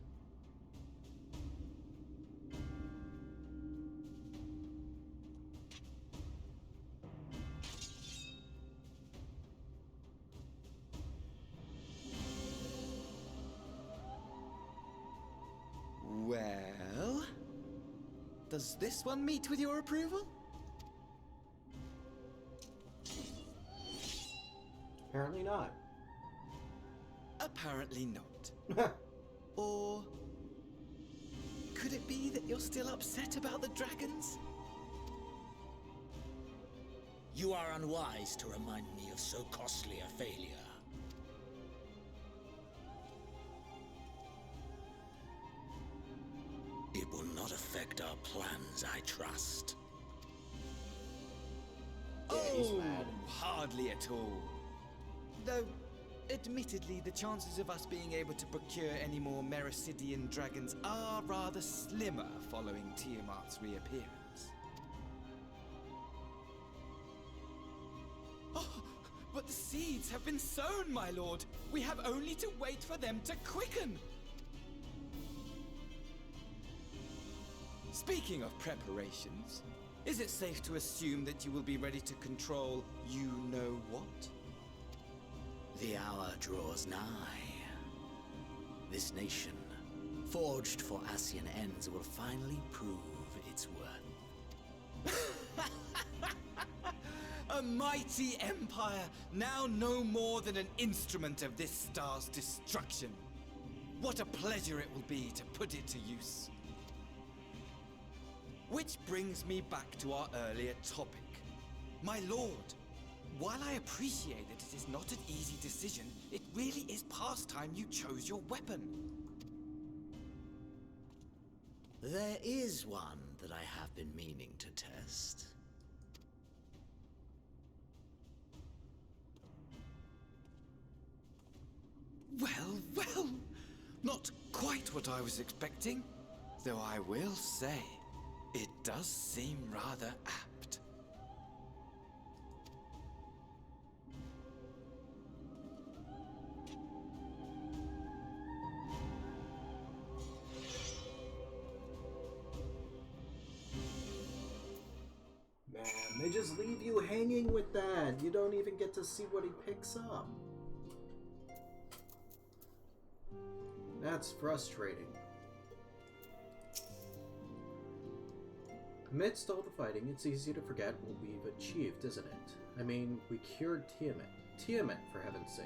Well, does this one meet with your approval? Apparently not. Apparently not. Or could it be that you're still upset about the dragons? You are unwise to remind me of so costly a failure. It will not affect our plans, I trust. Yeah, he's mad. Hardly at all. Though, admittedly, the chances of us being able to procure any more Mericidian dragons are rather slimmer following Tiamat's reappearance. Oh, but the seeds have been sown, my lord. We have only to wait for them to quicken. Speaking of preparations, is it safe to assume that you will be ready to control you-know-what? The hour draws nigh. This nation, forged for Ascian ends, will finally prove its worth. A mighty empire, now no more than an instrument of this star's destruction. What a pleasure it will be to put it to use. Which brings me back to our earlier topic. My lord, while I appreciate that it is not an easy decision, it really is past time you chose your weapon. There is one that I have been meaning to test. Well, well, not quite what I was expecting, though I will say, it does seem rather apt. And they just leave you hanging with that. You don't even get to see what he picks up. That's frustrating. Amidst all the fighting, it's easy to forget what we've achieved, isn't it? I mean, we cured Tiamat. Tiamat, for heaven's sake.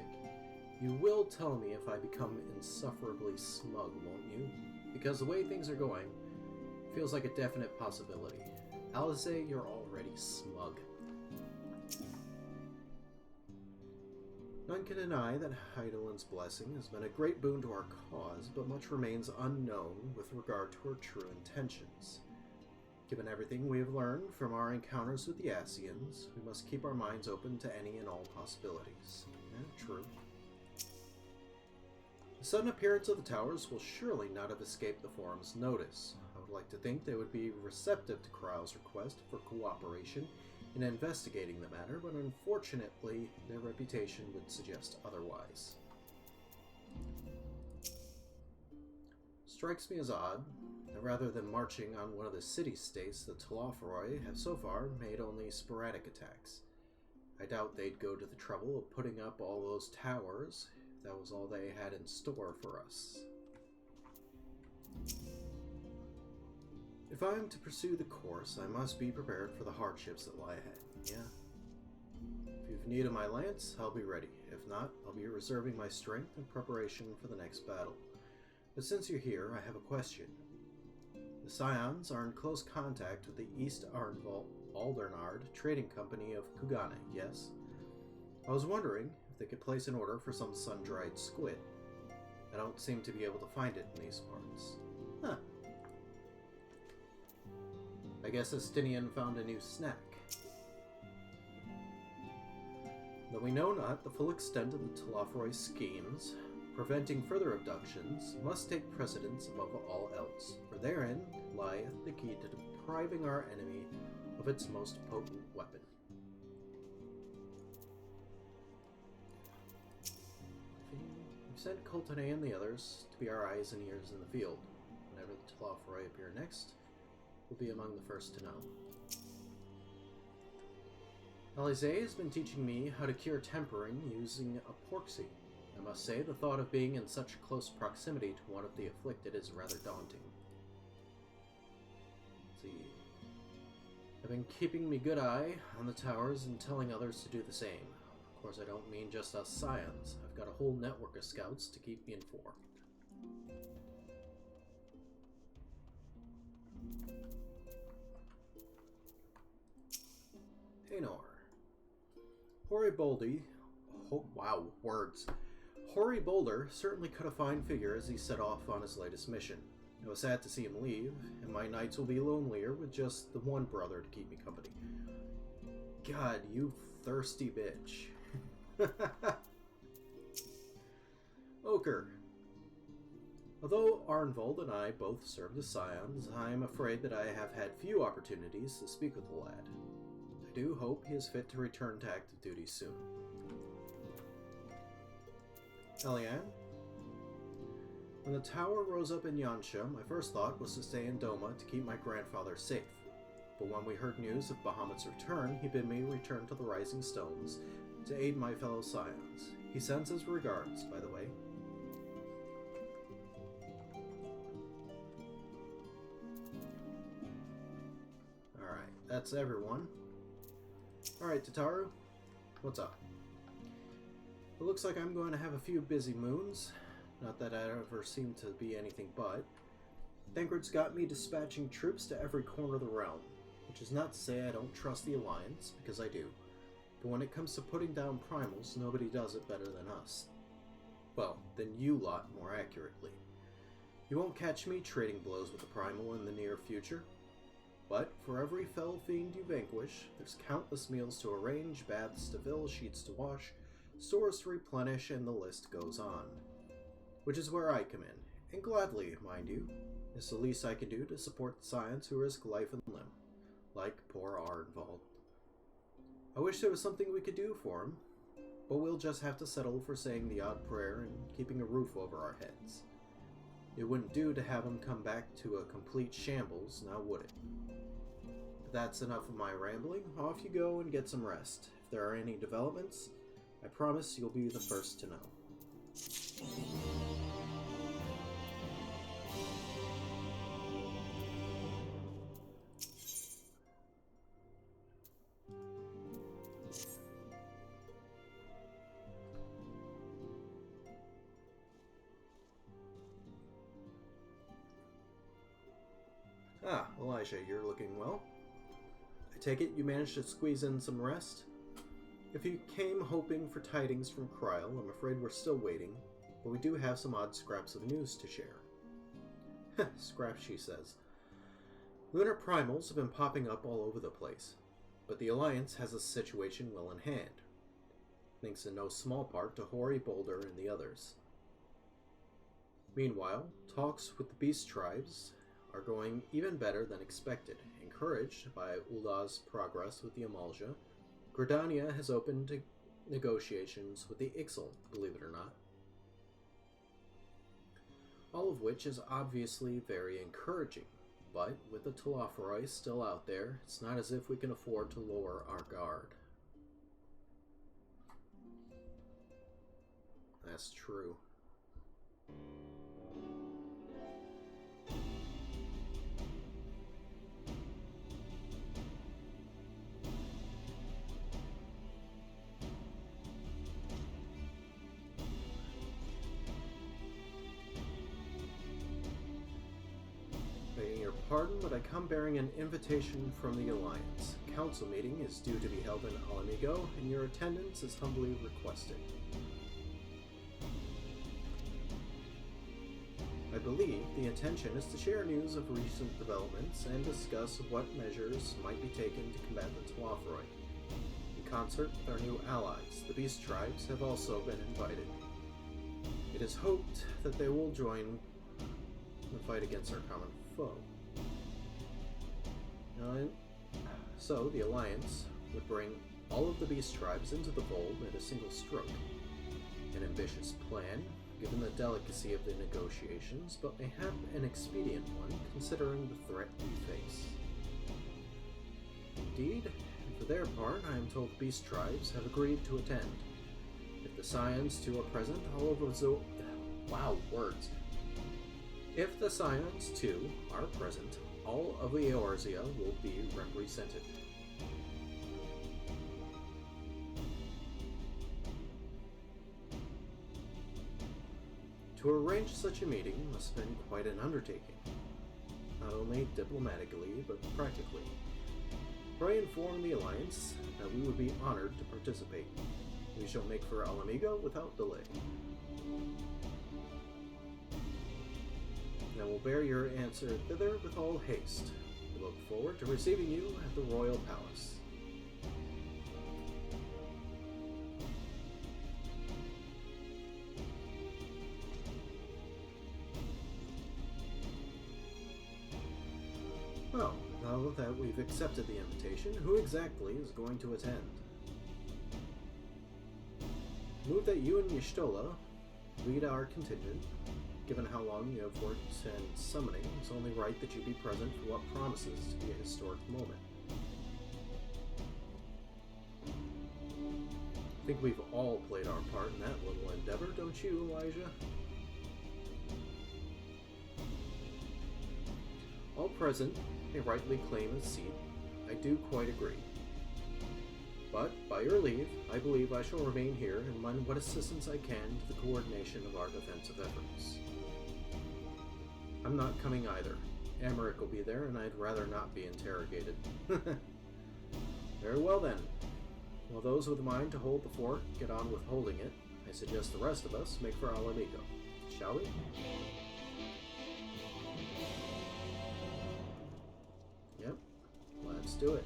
You will tell me if I become insufferably smug, won't you? Because the way things are going, feels like a definite possibility. Alisaie, you're already smug. None can deny that Heidelin's blessing has been a great boon to our cause, but much remains unknown with regard to her true intentions. Given everything we have learned from our encounters with the Ascians, we must keep our minds open to any and all possibilities. Yeah, true. The sudden appearance of the towers will surely not have escaped the Forum's notice. I would like to think they would be receptive to Corral's request for cooperation in investigating the matter, but unfortunately, their reputation would suggest otherwise. Strikes me as odd that rather than marching on one of the city-states, the Telothroi have so far made only sporadic attacks. I doubt they'd go to the trouble of putting up all those towers if that was all they had in store for us. If I am to pursue the course, I must be prepared for the hardships that lie ahead. Yeah. If you've need of my lance, I'll be ready. If not, I'll be reserving my strength in preparation for the next battle. But since you're here, I have a question. The Scions are in close contact with the East Aldernard Trading Company of Kugane, yes? I was wondering if they could place an order for some sun-dried squid. I don't seem to be able to find it in these parts. Huh. I guess Estinian found a new snack. Though we know not the full extent of the Telothroi schemes, preventing further abductions must take precedence above all else, for therein lieth the key to depriving our enemy of its most potent weapon. We've sent Coultonay and the others to be our eyes and ears in the field. Whenever the Telothroi appear next, we'll be among the first to know. Alisaie has been teaching me how to cure tempering using a porksy. I must say, the thought of being in such close proximity to one of the afflicted is rather daunting. Let's see. I've been keeping me good eye on the towers and telling others to do the same. Of course, I don't mean just us Scions. I've got a whole network of scouts to keep me informed. Taynor. Hoary Boldy. Oh, wow, words. Hoary Boulder certainly cut a fine figure as he set off on his latest mission. It was sad to see him leave, and my nights will be lonelier with just the one brother to keep me company. God, you thirsty bitch. Ochre. Although Arnvold and I both served as Scions, I am afraid that I have had few opportunities to speak with the lad. I do hope he is fit to return to active duty soon. Eliane? When the tower rose up in Yansha, my first thought was to stay in Doma to keep my grandfather safe. But when we heard news of Bahamut's return, he bid me return to the Rising Stones to aid my fellow Scions. He sends his regards, by the way. Alright, that's everyone. Alright, Tataru, what's up? It looks like I'm going to have a few busy moons. Not that I ever seem to be anything but. Thancred's got me dispatching troops to every corner of the realm, which is not to say I don't trust the Alliance, because I do. But when it comes to putting down primals, nobody does it better than us. Well, than you lot, more accurately. You won't catch me trading blows with the primal in the near future. But for every fell fiend you vanquish, there's countless meals to arrange, baths to fill, sheets to wash, stores to replenish, and the list goes on. Which is where I come in, and gladly, mind you. It's the least I can do to support the Scions who risk life and limb, like poor Arnvold. I wish there was something we could do for him, but we'll just have to settle for saying the odd prayer and keeping a roof over our heads. It wouldn't do to have him come back to a complete shambles, now would it? That's enough of my rambling. Off you go and get some rest. If there are any developments, I promise you'll be the first to know. Ah, Elijah, you're looking well. I take it you managed to squeeze in some rest? If you came hoping for tidings from Kryl, I'm afraid we're still waiting, but we do have some odd scraps of news to share. Scraps, she says. Lunar primals have been popping up all over the place, but the Alliance has a situation well in hand, thanks in no small part to Hori, Boulder, and the others. Meanwhile, talks with the Beast Tribes are going even better than expected. Encouraged by Uldah's progress with the Amalja, Gridania has opened negotiations with the Ixal, believe it or not. All of which is obviously very encouraging, but with the Telophoroi still out there, it's not as if we can afford to lower our guard. That's true. Begging your pardon, but I come bearing an invitation from the Alliance. Council meeting is due to be held in Alamigo, and your attendance is humbly requested. I believe the intention is to share news of recent developments and discuss what measures might be taken to combat the Telophoroi. In concert with our new allies, the Beast Tribes have also been invited. It is hoped that they will join the fight against our common foe. So the Alliance would bring all of the Beast Tribes into the fold at a single stroke. An ambitious plan, given the delicacy of the negotiations, but mayhap an expedient one, considering the threat we face. Indeed, and for their part, I am told the Beast Tribes have agreed to attend. If the Scions too are present, all of those... Wow, words. If the Scions too are present, all of the Eorzea will be represented. To arrange such a meeting must have been quite an undertaking, not only diplomatically, but practically. Pray inform the Alliance that we would be honored to participate. We shall make for Alamigo without delay. And will bear your answer thither with all haste. We look forward to receiving you at the Royal Palace. Well, now that we've accepted the invitation, who exactly is going to attend? Move that you and Y'shtola lead our contingent. Given how long you have worked in summoning, it's only right that you be present for what promises to be a historic moment. I think we've all played our part in that little endeavor, don't you, Elijah? All present may rightly claim a seat. I do quite agree. But, by your leave, I believe I shall remain here and lend what assistance I can to the coordination of our defensive efforts. I'm not coming either. Emmerich will be there, and I'd rather not be interrogated. Very well then. While those with a mind to hold the fort get on with holding it, I suggest the rest of us make for Alamigo. Shall we? Yep. Let's do it.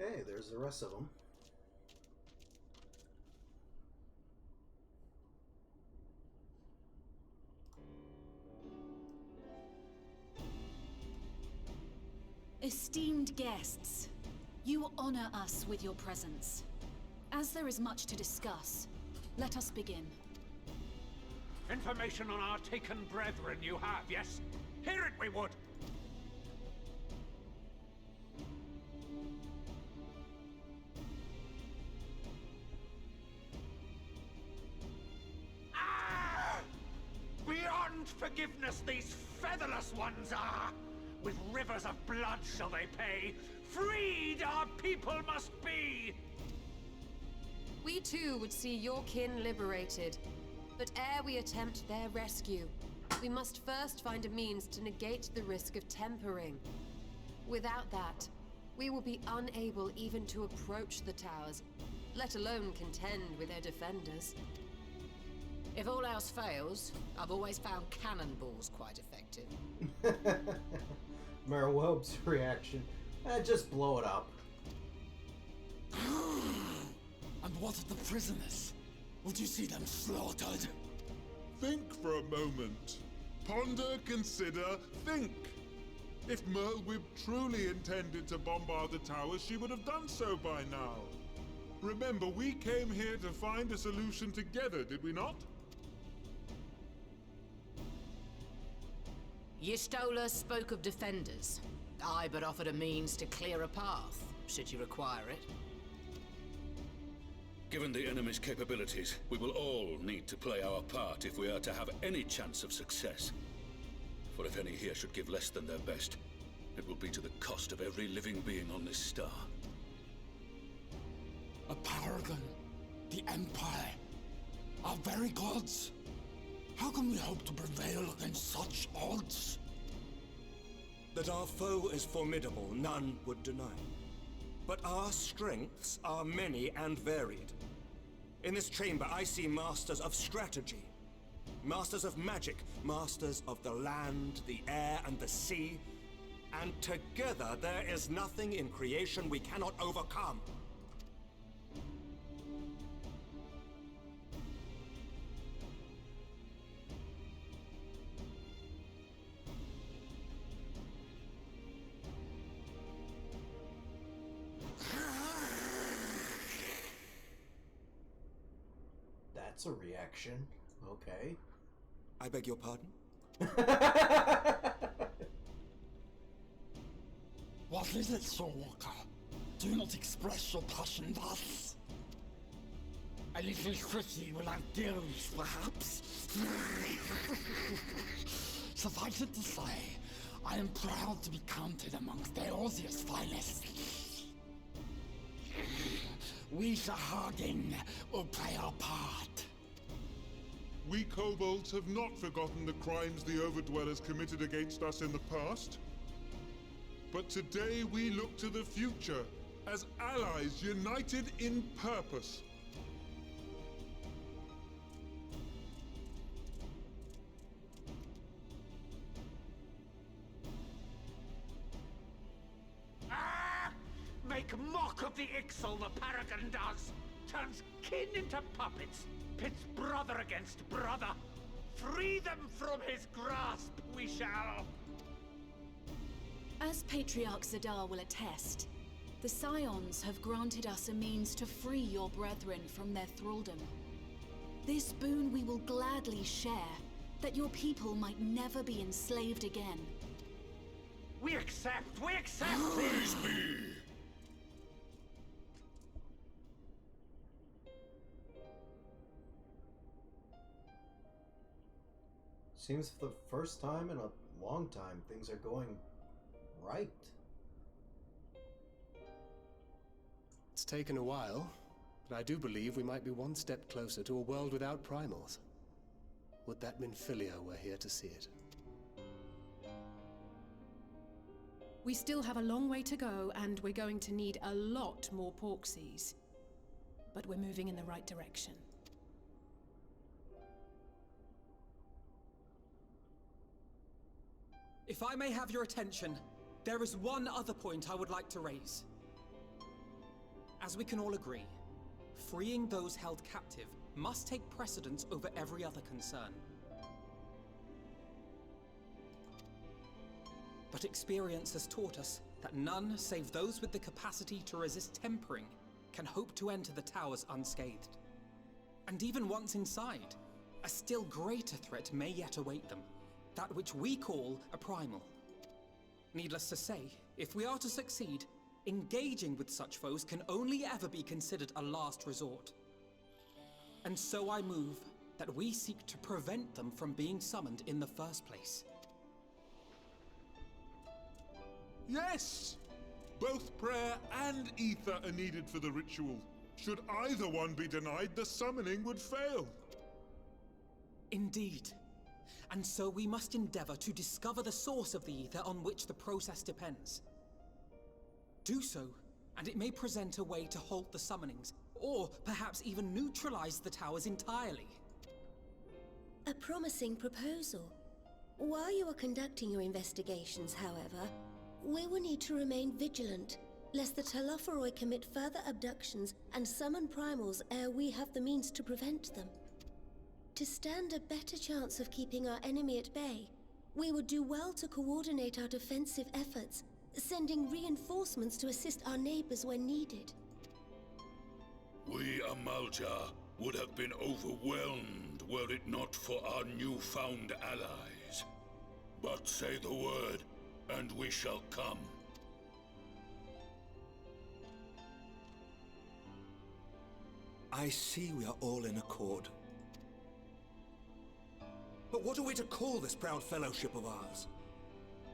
Okay, there's the rest of them. Esteemed guests, you honor us with your presence. As there is much to discuss, let us begin. Information on our taken brethren you have, yes? Hear it we would! Ah! Beyond forgiveness these featherless ones are! With rivers of blood shall they pay. Freed our people must be! We too would see your kin liberated. But ere we attempt their rescue, we must first find a means to negate the risk of tempering. Without that, we will be unable even to approach the towers, let alone contend with their defenders. If all else fails, I've always found cannonballs quite effective. Mayor Welb's reaction. Just blow it up. And what of the prisoners? Would you see them slaughtered? Think for a moment. Ponder, consider, think. If Merlwyb truly intended to bombard the towers, she would have done so by now. Remember, we came here to find a solution together, did we not? Y'Stola spoke of defenders. I but offered a means to clear a path, should you require it. Given the enemy's capabilities, we will all need to play our part if we are to have any chance of success. For if any here should give less than their best, it will be to the cost of every living being on this star. A paragon, the Empire, our very gods. How can we hope to prevail against such odds? That our foe is formidable, none would deny. But our strengths are many and varied. In this chamber, I see masters of strategy, masters of magic, masters of the land, the air, and the sea. And together, there is nothing in creation we cannot overcome. That's a reaction. Okay. I beg your pardon? What is it, Soulwalker? Do not express your passion thus. A little tricky will outdo us, perhaps. Suffice it to say, I am proud to be counted amongst Eorzea's finest. We Sahagin will play our part. We kobolds have not forgotten the crimes the Overdwellers committed against us in the past. But today we look to the future, as allies united in purpose. Make mock of the Ixal the Paragon does! Turns kin into puppets! Pits brother against brother! Free them from his grasp, we shall! As Patriarch Zadar will attest, the Scions have granted us a means to free your brethren from their thraldom. This boon we will gladly share, that your people might never be enslaved again. We accept! We accept! Praise be! Seems for the first time in a long time, things are going right. It's taken a while, but I do believe we might be one step closer to a world without primals. Would that Minfilia were here to see it. We still have a long way to go, and we're going to need a lot more Porksies. But we're moving in the right direction. If I may have your attention, there is one other point I would like to raise. As we can all agree, freeing those held captive must take precedence over every other concern. But experience has taught us that none save those with the capacity to resist tempering can hope to enter the towers unscathed. And even once inside, a still greater threat may yet await them, that which we call a primal. Needless to say, if we are to succeed, engaging with such foes can only ever be considered a last resort. And so I move that we seek to prevent them from being summoned in the first place. Yes! Both prayer and ether are needed for the ritual. Should either one be denied, the summoning would fail. Indeed. And so we must endeavor to discover the source of the ether on which the process depends. Do so, and it may present a way to halt the summonings, or perhaps even neutralize the towers entirely. A promising proposal. While you are conducting your investigations, however, we will need to remain vigilant, lest the Telophoroi commit further abductions and summon primals ere we have the means to prevent them. To stand a better chance of keeping our enemy at bay, we would do well to coordinate our defensive efforts, sending reinforcements to assist our neighbors when needed. We Amalja would have been overwhelmed were it not for our newfound allies. But say the word, and we shall come. I see we are all in accord. But what are we to call this proud fellowship of ours?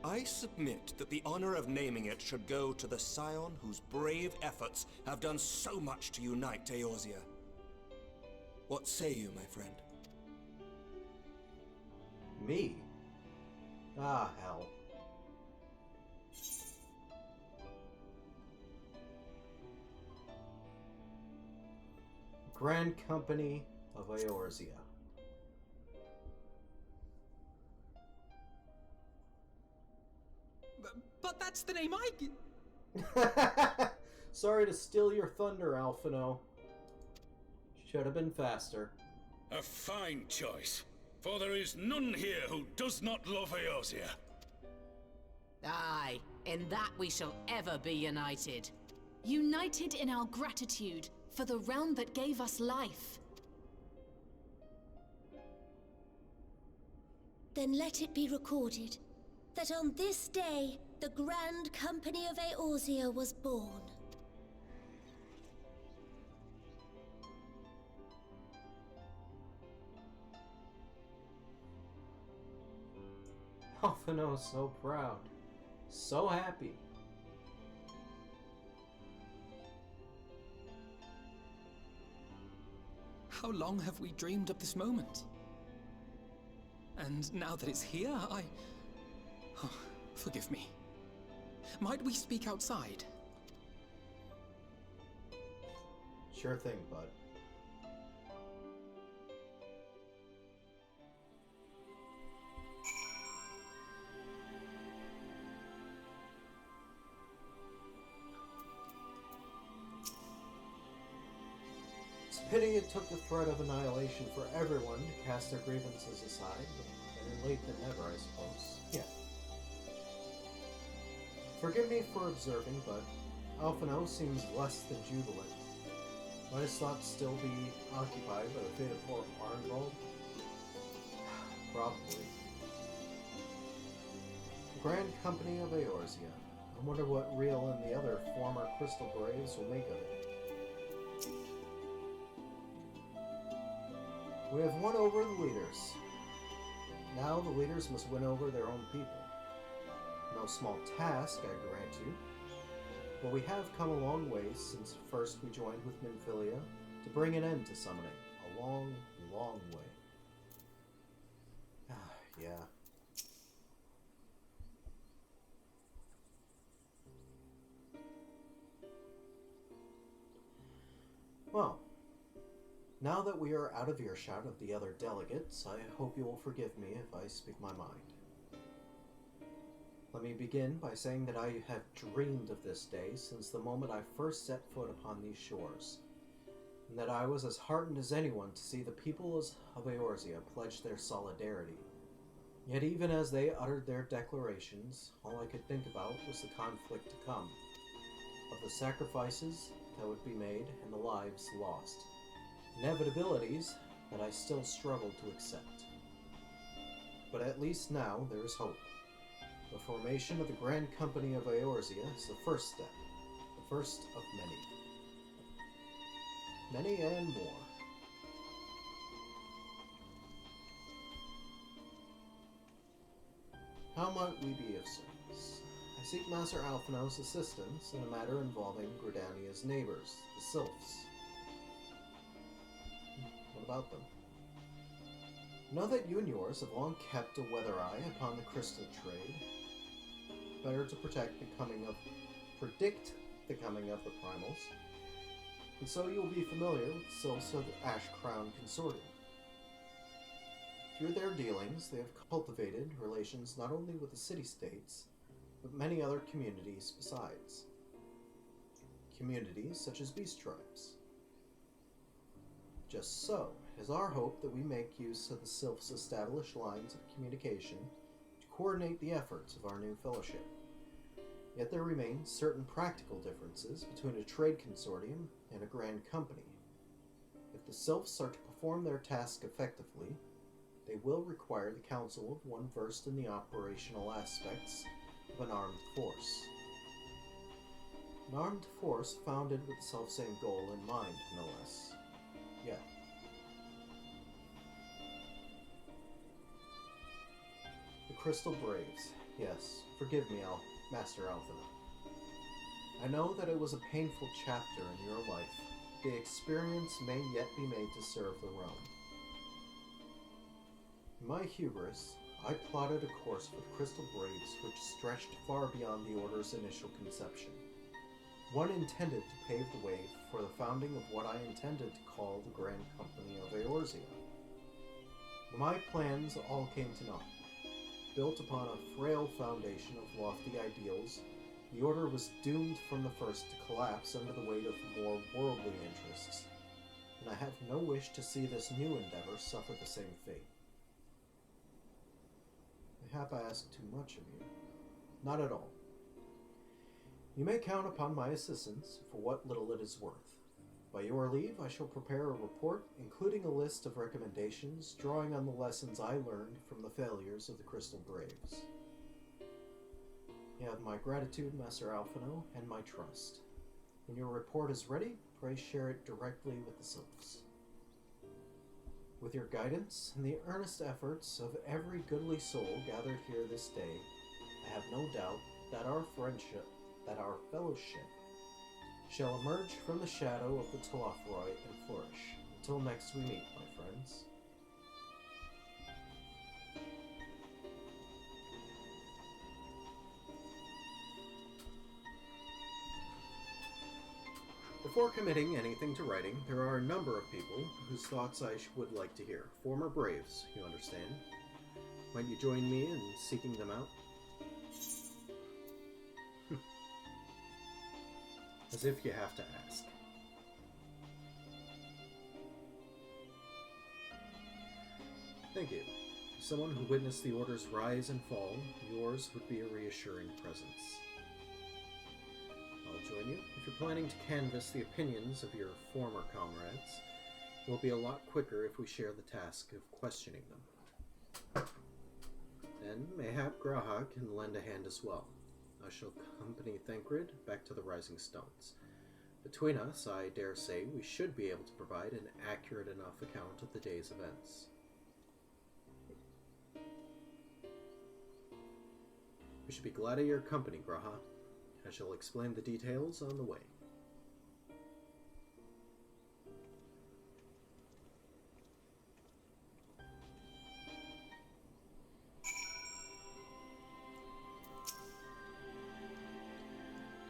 I submit that the honor of naming it should go to the scion whose brave efforts have done so much to unite Eorzea. What say you, my friend? Me? Ah, hell. Grand Company of Eorzea. But that's the name I... Sorry to steal your thunder, Alphino. Should have been faster. A fine choice, for there is none here who does not love Eorzea. Aye, in that we shall ever be united. United in our gratitude for the realm that gave us life. Then let it be recorded that on this day, the Grand Company of Eorzea was born. Alphino is so proud. So happy. How long have we dreamed of this moment? And now that it's here, Oh, forgive me. Might we speak outside? Sure thing, bud. It's a pity it took the threat of annihilation for everyone to cast their grievances aside, but better late than never, I suppose. Yeah. Forgive me for observing, but Alphino seems less than jubilant. Might his thoughts still be occupied by the fate of poor Arnvold? Probably. The Grand Company of Eorzea. I wonder what Real and the other former Crystal Braves will make of it. We have won over the leaders. Now the leaders must win over their own people. No small task, I grant you. But we have come a long way since first we joined with Nymphilia to bring an end to summoning. A long, long way. Ah, yeah. Well, now that we are out of earshot of the other delegates, I hope you will forgive me if I speak my mind. Let me begin by saying that I have dreamed of this day since the moment I first set foot upon these shores, and that I was as heartened as anyone to see the people of Eorzea pledge their solidarity. Yet even as they uttered their declarations, all I could think about was the conflict to come, of the sacrifices that would be made and the lives lost, inevitabilities that I still struggle to accept. But at least now there is hope. The formation of the Grand Company of Eorzea is the first step, the first of many. Many and more. How might we be of service? I seek Master Alphinaud's assistance in a matter involving Gridania's neighbors, the Sylphs. What about them? Know that you and yours have long kept a weather eye upon the crystal trade. Better to predict the coming of the primals, and so you will be familiar with the Sylphs of the Ash Crown Consortium. Through their dealings, they have cultivated relations not only with the city-states, but many other communities besides. Communities such as beast tribes. Just so, it is our hope that we make use of the Sylphs' established lines of communication to coordinate the efforts of our new fellowship. Yet there remain certain practical differences between a trade consortium and a grand company. If the Sylphs are to perform their task effectively, they will require the counsel of one versed in the operational aspects of an armed force. An armed force founded with the selfsame goal in mind, no less. Yet. The Crystal Braves. Yes, forgive me, Master Alphinaud. I know that it was a painful chapter in your life. The experience may yet be made to serve the realm. In my hubris, I plotted a course for the Crystal Braves which stretched far beyond the Order's initial conception. One intended to pave the way for the founding of what I intended to call the Grand Company of Eorzea. But my plans all came to naught. Built upon a frail foundation of lofty ideals, the Order was doomed from the first to collapse under the weight of more worldly interests, and I have no wish to see this new endeavor suffer the same fate. Mayhap I ask too much of you? Not at all. You may count upon my assistance for what little it is worth. By your leave, I shall prepare a report, including a list of recommendations, drawing on the lessons I learned from the failures of the Crystal Braves. You have my gratitude, Master Alphinaud, and my trust. When your report is ready, pray share it directly with the Sylphs. With your guidance and the earnest efforts of every goodly soul gathered here this day, I have no doubt that our fellowship, shall emerge from the shadow of the Telophoroi and flourish. Until next we meet, my friends. Before committing anything to writing, there are a number of people whose thoughts I would like to hear. Former Braves, you understand. Might you join me in seeking them out? As if you have to ask. Thank you. As someone who witnessed the Order's rise and fall, yours would be a reassuring presence. I'll join you. If you're planning to canvass the opinions of your former comrades, it will be a lot quicker if we share the task of questioning them. Then, mayhap Graha can lend a hand as well. I shall accompany Thancred back to the Rising Stones. Between us, I dare say, we should be able to provide an accurate enough account of the day's events. We should be glad of your company, Graha. I shall explain the details on the way.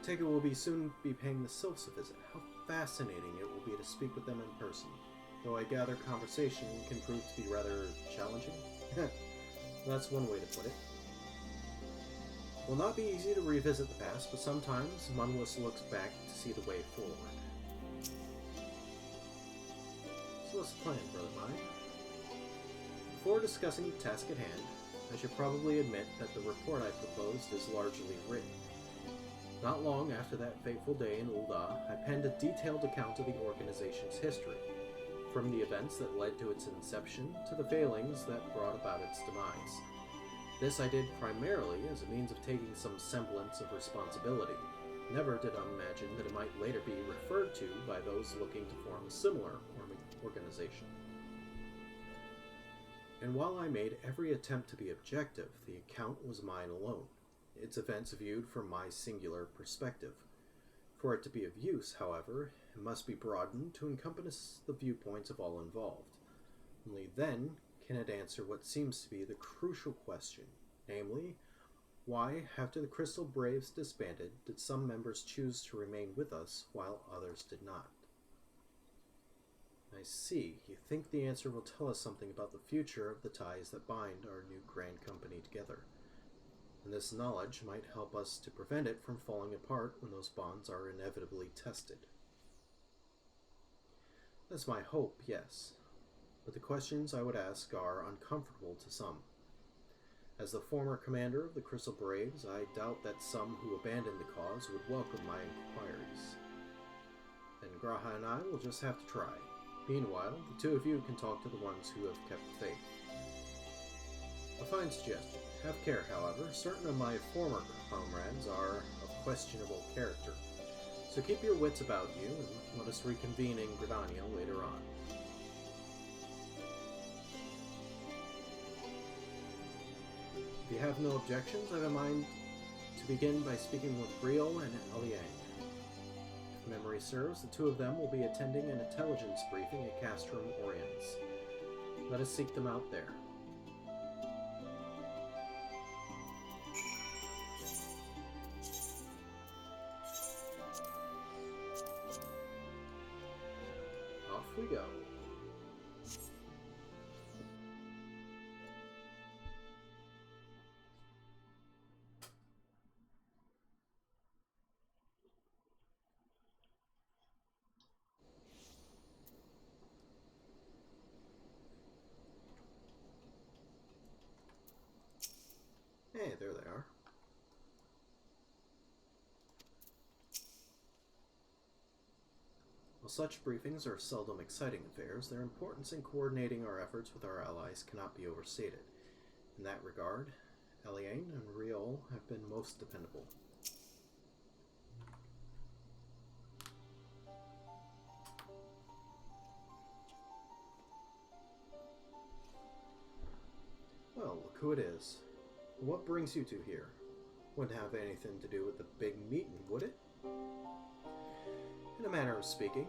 Take it we'll soon be paying the Sylphs a visit. How fascinating it will be to speak with them in person. Though I gather conversation can prove to be rather challenging. That's one way to put it. Will not be easy to revisit the past, but sometimes Munwus looks back to see the way forward. So what's the plan, brother mine? Before discussing the task at hand, I should probably admit that the report I proposed is largely written. Not long after that fateful day in Ul'dah, I penned a detailed account of the organization's history, from the events that led to its inception to the failings that brought about its demise. This I did primarily as a means of taking some semblance of responsibility. Never did I imagine that it might later be referred to by those looking to form a similar organization. And while I made every attempt to be objective, the account was mine alone, its events viewed from my singular perspective. For it to be of use, however, it must be broadened to encompass the viewpoints of all involved. Only then can it answer what seems to be the crucial question, namely, why, after the Crystal Braves disbanded, did some members choose to remain with us while others did not? I see. You think the answer will tell us something about the future of the ties that bind our new grand company together. And this knowledge might help us to prevent it from falling apart when those bonds are inevitably tested. That's my hope, yes. But the questions I would ask are uncomfortable to some. As the former commander of the Crystal Braves, I doubt that some who abandoned the cause would welcome my inquiries. Then Graha and I will just have to try. Meanwhile, the two of you can talk to the ones who have kept the faith. A fine suggestion. Have care, however. Certain of my former comrades are of questionable character. So keep your wits about you, and let us reconvene in Gridania later on. If you have no objections, I have in mind to begin by speaking with Briel and Eliang. If memory serves, the two of them will be attending an intelligence briefing at Castrum Oriens. Let us seek them out there. Off we go. Hey, there they are. While such briefings are seldom exciting affairs, their importance in coordinating our efforts with our allies cannot be overstated. In that regard, Eliane and Riol have been most dependable. Well, look who it is. What brings you two here? Wouldn't have anything to do with the big meeting, would it? In a manner of speaking,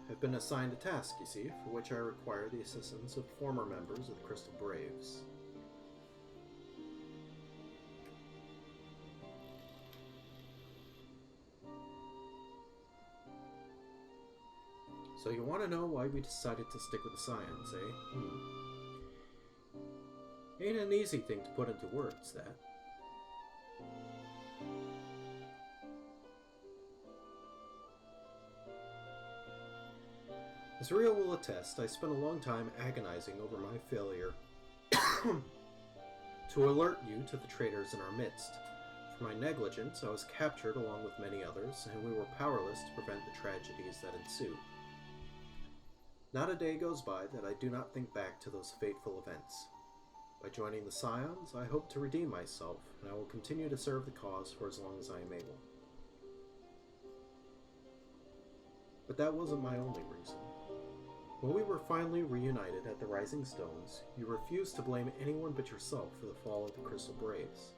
I've been assigned a task, you see, for which I require the assistance of former members of the Crystal Braves. So you want to know why we decided to stick with the Scions, eh? Ain't an easy thing to put into words, that. As Rio will attest, I spent a long time agonizing over my failure to alert you to the traitors in our midst. For my negligence, I was captured along with many others, and we were powerless to prevent the tragedies that ensued. Not a day goes by that I do not think back to those fateful events. By joining the Scions, I hope to redeem myself, and I will continue to serve the cause for as long as I am able. But that wasn't my only reason. When we were finally reunited at the Rising Stones, you refused to blame anyone but yourself for the fall of the Crystal Braves.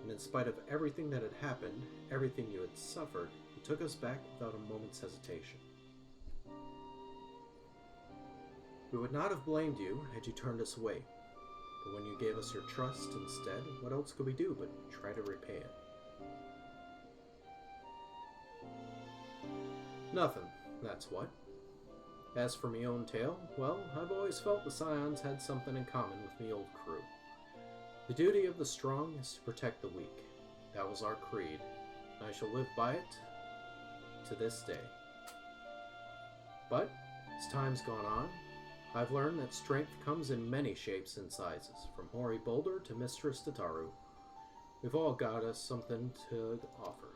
And in spite of everything that had happened, everything you had suffered, you took us back without a moment's hesitation. We would not have blamed you had you turned us away. But when you gave us your trust instead, what else could we do but try to repay it? Nothing, that's what. As for me own tale, well, I've always felt the Scions had something in common with me old crew. The duty of the strong is to protect the weak. That was our creed, and I shall live by it to this day. But, as time's gone on, I've learned that strength comes in many shapes and sizes, from hoary boulder to Mistress Tataru. We've all got us something to offer.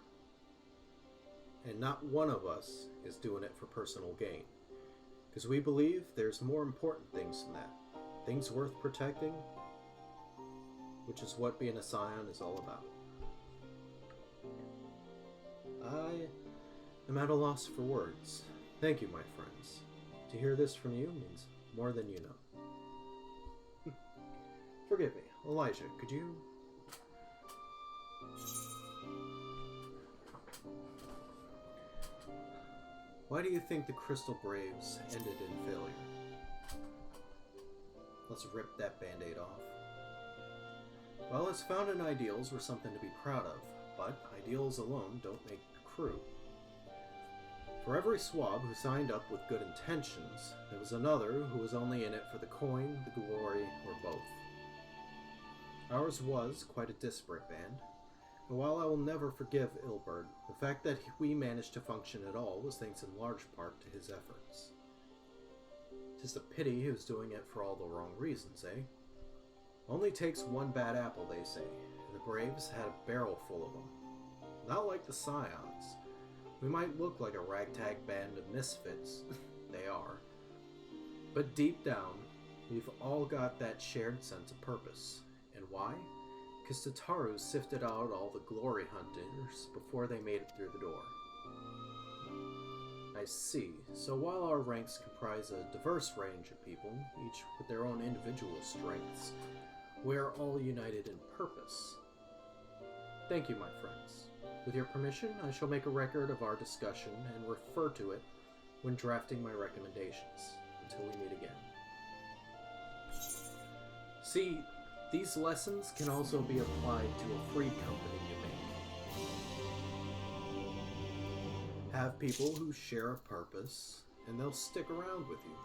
And not one of us is doing it for personal gain. Because we believe there's more important things than that. Things worth protecting, which is what being a scion is all about. I am at a loss for words. Thank you, my friends. To hear this from you means more than you know. Forgive me. Elijah, could you... Why do you think the Crystal Braves ended in failure? Let's rip that band-aid off. Well, his founding ideals were something to be proud of, but ideals alone don't make a crew. For every swab who signed up with good intentions, there was another who was only in it for the coin, the glory, or both. Ours was quite a disparate band, and while I will never forgive Ilbert, the fact that we managed to function at all was thanks in large part to his efforts. Just a pity he was doing it for all the wrong reasons, eh? Only takes one bad apple, they say, and the Braves had a barrel full of them. Not like the Scions. We might look like a ragtag band of misfits, they are, but deep down, we've all got that shared sense of purpose. And why? Because Tataru sifted out all the glory hunters before they made it through the door. I see. So while our ranks comprise a diverse range of people, each with their own individual strengths, we are all united in purpose. Thank you, my friends. With your permission, I shall make a record of our discussion and refer to it when drafting my recommendations, until we meet again. See, these lessons can also be applied to a free company you make. Have people who share a purpose, and they'll stick around with you.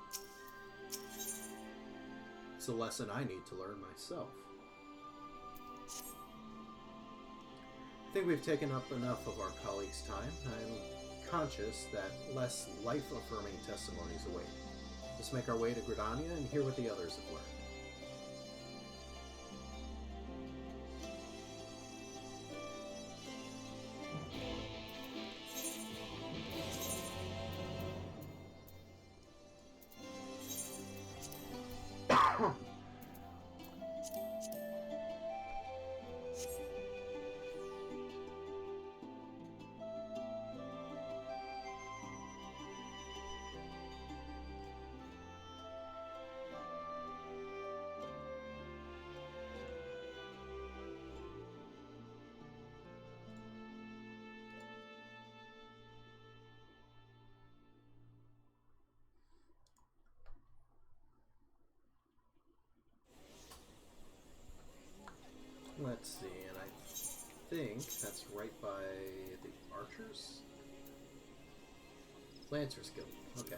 It's a lesson I need to learn myself. I think we've taken up enough of our colleagues' time. I'm conscious that less life-affirming testimonies await. Let's make our way to Gridania and hear what the others have learned. Let's see, and I think that's right by the Archers? Lancers Guild, okay.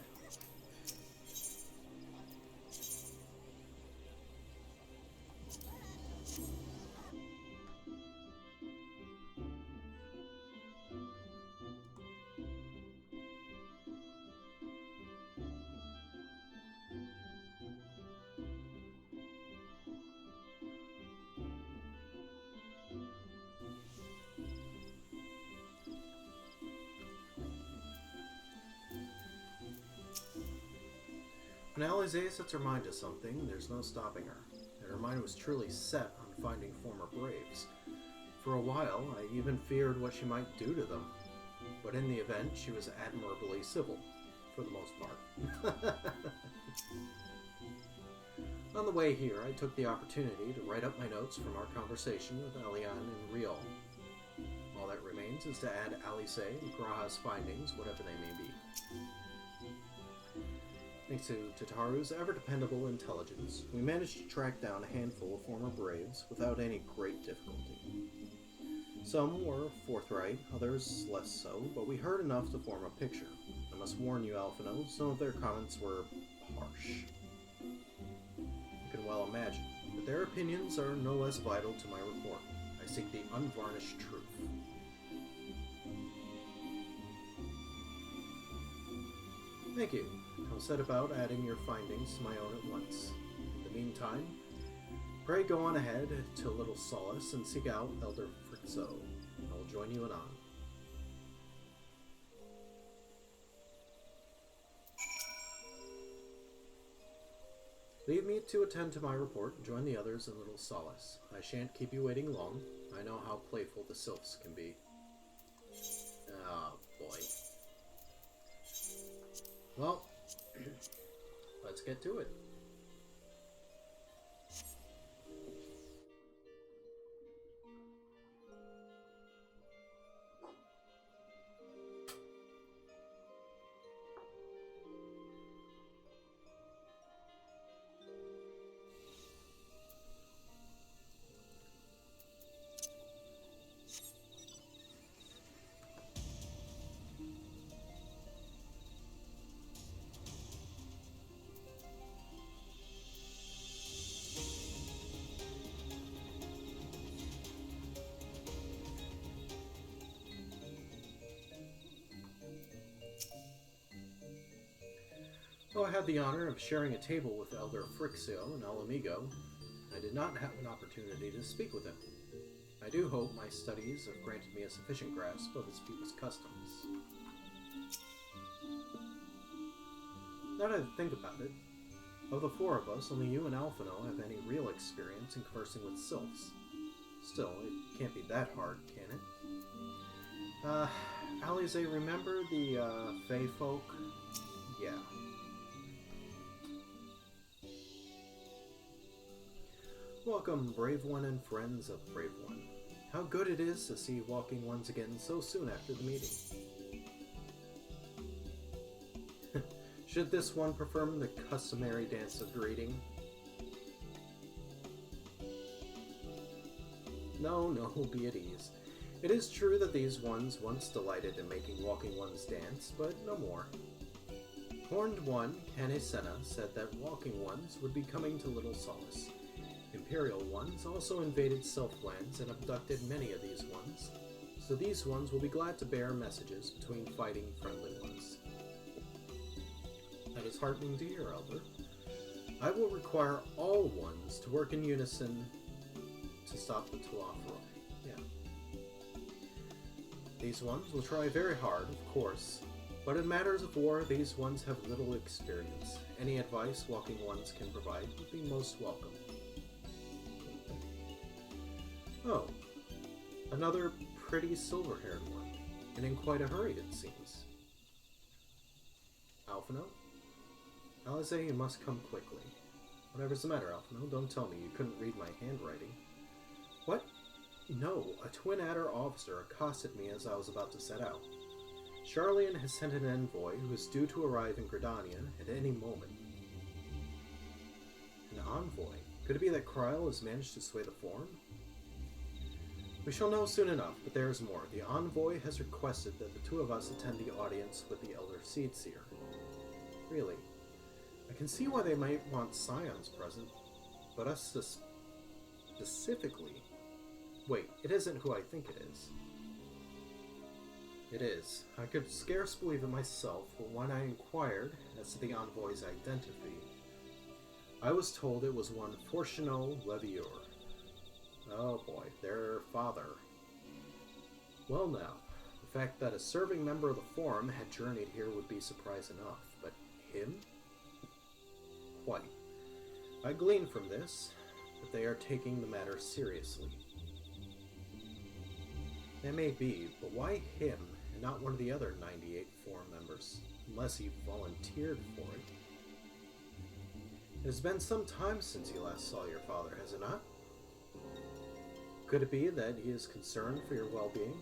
When Alizé sets her mind to something, there's no stopping her, and her mind was truly set on finding former Braves. For a while, I even feared what she might do to them, but in the event, she was admirably civil, for the most part. On the way here, I took the opportunity to write up my notes from our conversation with Elian and Riol. All that remains is to add Alizé and Graha's findings, whatever they may be. Thanks to Tataru's ever-dependable intelligence, we managed to track down a handful of former Braves without any great difficulty. Some were forthright, others less so, but we heard enough to form a picture. I must warn you, Alphino, some of their comments were harsh. You can well imagine. The but their opinions are no less vital to my report. I seek the unvarnished truth. Thank you. I'll set about adding your findings to my own at once. In the meantime, pray go on ahead to Little Solace and seek out Elder Fritzo. I will join you anon. Leave me to attend to my report and join the others in Little Solace. I shan't keep you waiting long. I know how playful the sylphs can be. Oh, boy. Well, let's get to it. Though I had the honor of sharing a table with Elder Frixio and El Amigo, I did not have an opportunity to speak with him. I do hope my studies have granted me a sufficient grasp of his people's customs. Now that I think about it, of the four of us, only you and Alphino have any real experience in conversing with sylphs. Still, it can't be that hard, can it? Alize, remember the, Fey folk? Yeah. Welcome, Brave One and friends of Brave One. How good it is to see walking ones again so soon after the meeting. Should this one perform the customary dance of greeting? No, be at ease. It is true that these ones once delighted in making walking ones dance, but no more. Horned One, Canesena, said that walking ones would be coming to Little Solace. Imperial ones also invaded Sylphlands and abducted many of these ones, so these ones will be glad to bear messages between fighting friendly ones. That is heartening to hear, Elder. I will require all ones to work in unison to stop the Telafroi. Yeah. These ones will try very hard, of course, but in matters of war, these ones have little experience. Any advice walking ones can provide would be most welcome. Oh, another pretty silver-haired one, and in quite a hurry, it seems. Alphino? Alize, you must come quickly. Whatever's the matter, Alphino, don't tell me you couldn't read my handwriting. What? No, a Twin Adder officer accosted me as I was about to set out. Charlian has sent an envoy who is due to arrive in Gridania at any moment. An envoy? Could it be that Kryl has managed to sway the Forum? We shall know soon enough, but there is more. The envoy has requested that the two of us attend the audience with the Elder Seedseer. Really? I can see why they might want Scions present, but us specifically... Wait, it isn't who I think it is. It is. I could scarce believe it myself, but when I inquired as to the envoy's identity, I was told it was one Fortuno Levieur. Oh boy, their father. Well now, the fact that a serving member of the Forum had journeyed here would be surprise enough, but him? Quite. I glean from this that they are taking the matter seriously. That may be, but why him and not one of the other 98 Forum members, unless he volunteered for it? It has been some time since you last saw your father, has it not? Could it be that he is concerned for your well-being?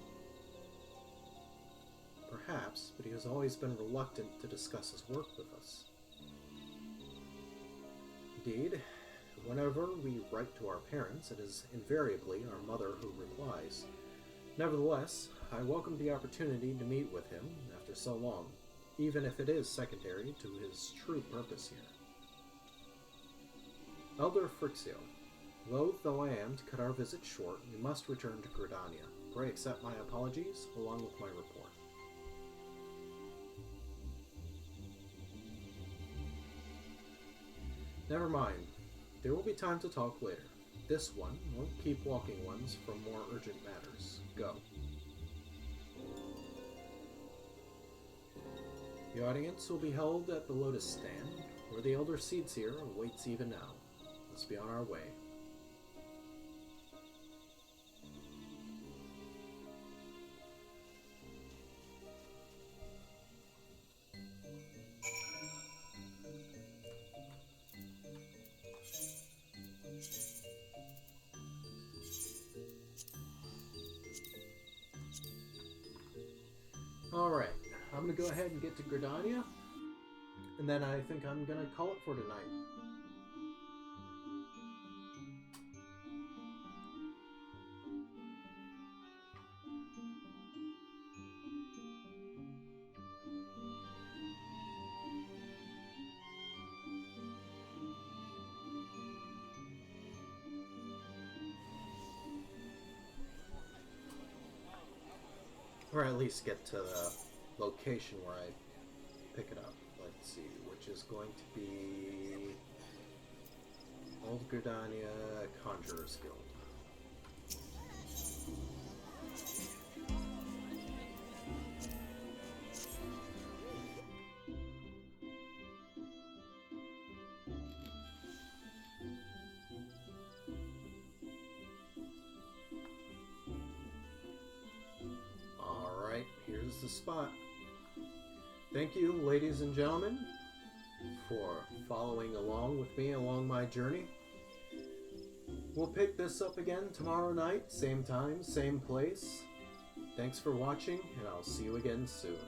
Perhaps, but he has always been reluctant to discuss his work with us. Indeed, whenever we write to our parents, it is invariably our mother who replies. Nevertheless, I welcome the opportunity to meet with him after so long, even if it is secondary to his true purpose here. Elder Frixio, Loath though I am to cut our visit short, we must return to Gridania. Pray accept my apologies, along with my report. Never mind. There will be time to talk later. This one won't keep walking ones from more urgent matters. Go. The audience will be held at the Lotus Stand, where the Elder Seedseer awaits even now. Let's be on our way. Alright, I'm gonna go ahead and get to Gridania, and then I think I'm gonna call it for tonight. Or at least get to the location where I pick it up. Let's see, which is going to be Old Gridania Conjurer's Guild. Here's the spot. Thank you, ladies and gentlemen, for following along with me along my journey. We'll pick this up again tomorrow night, same time, same place. Thanks for watching, and I'll see you again soon.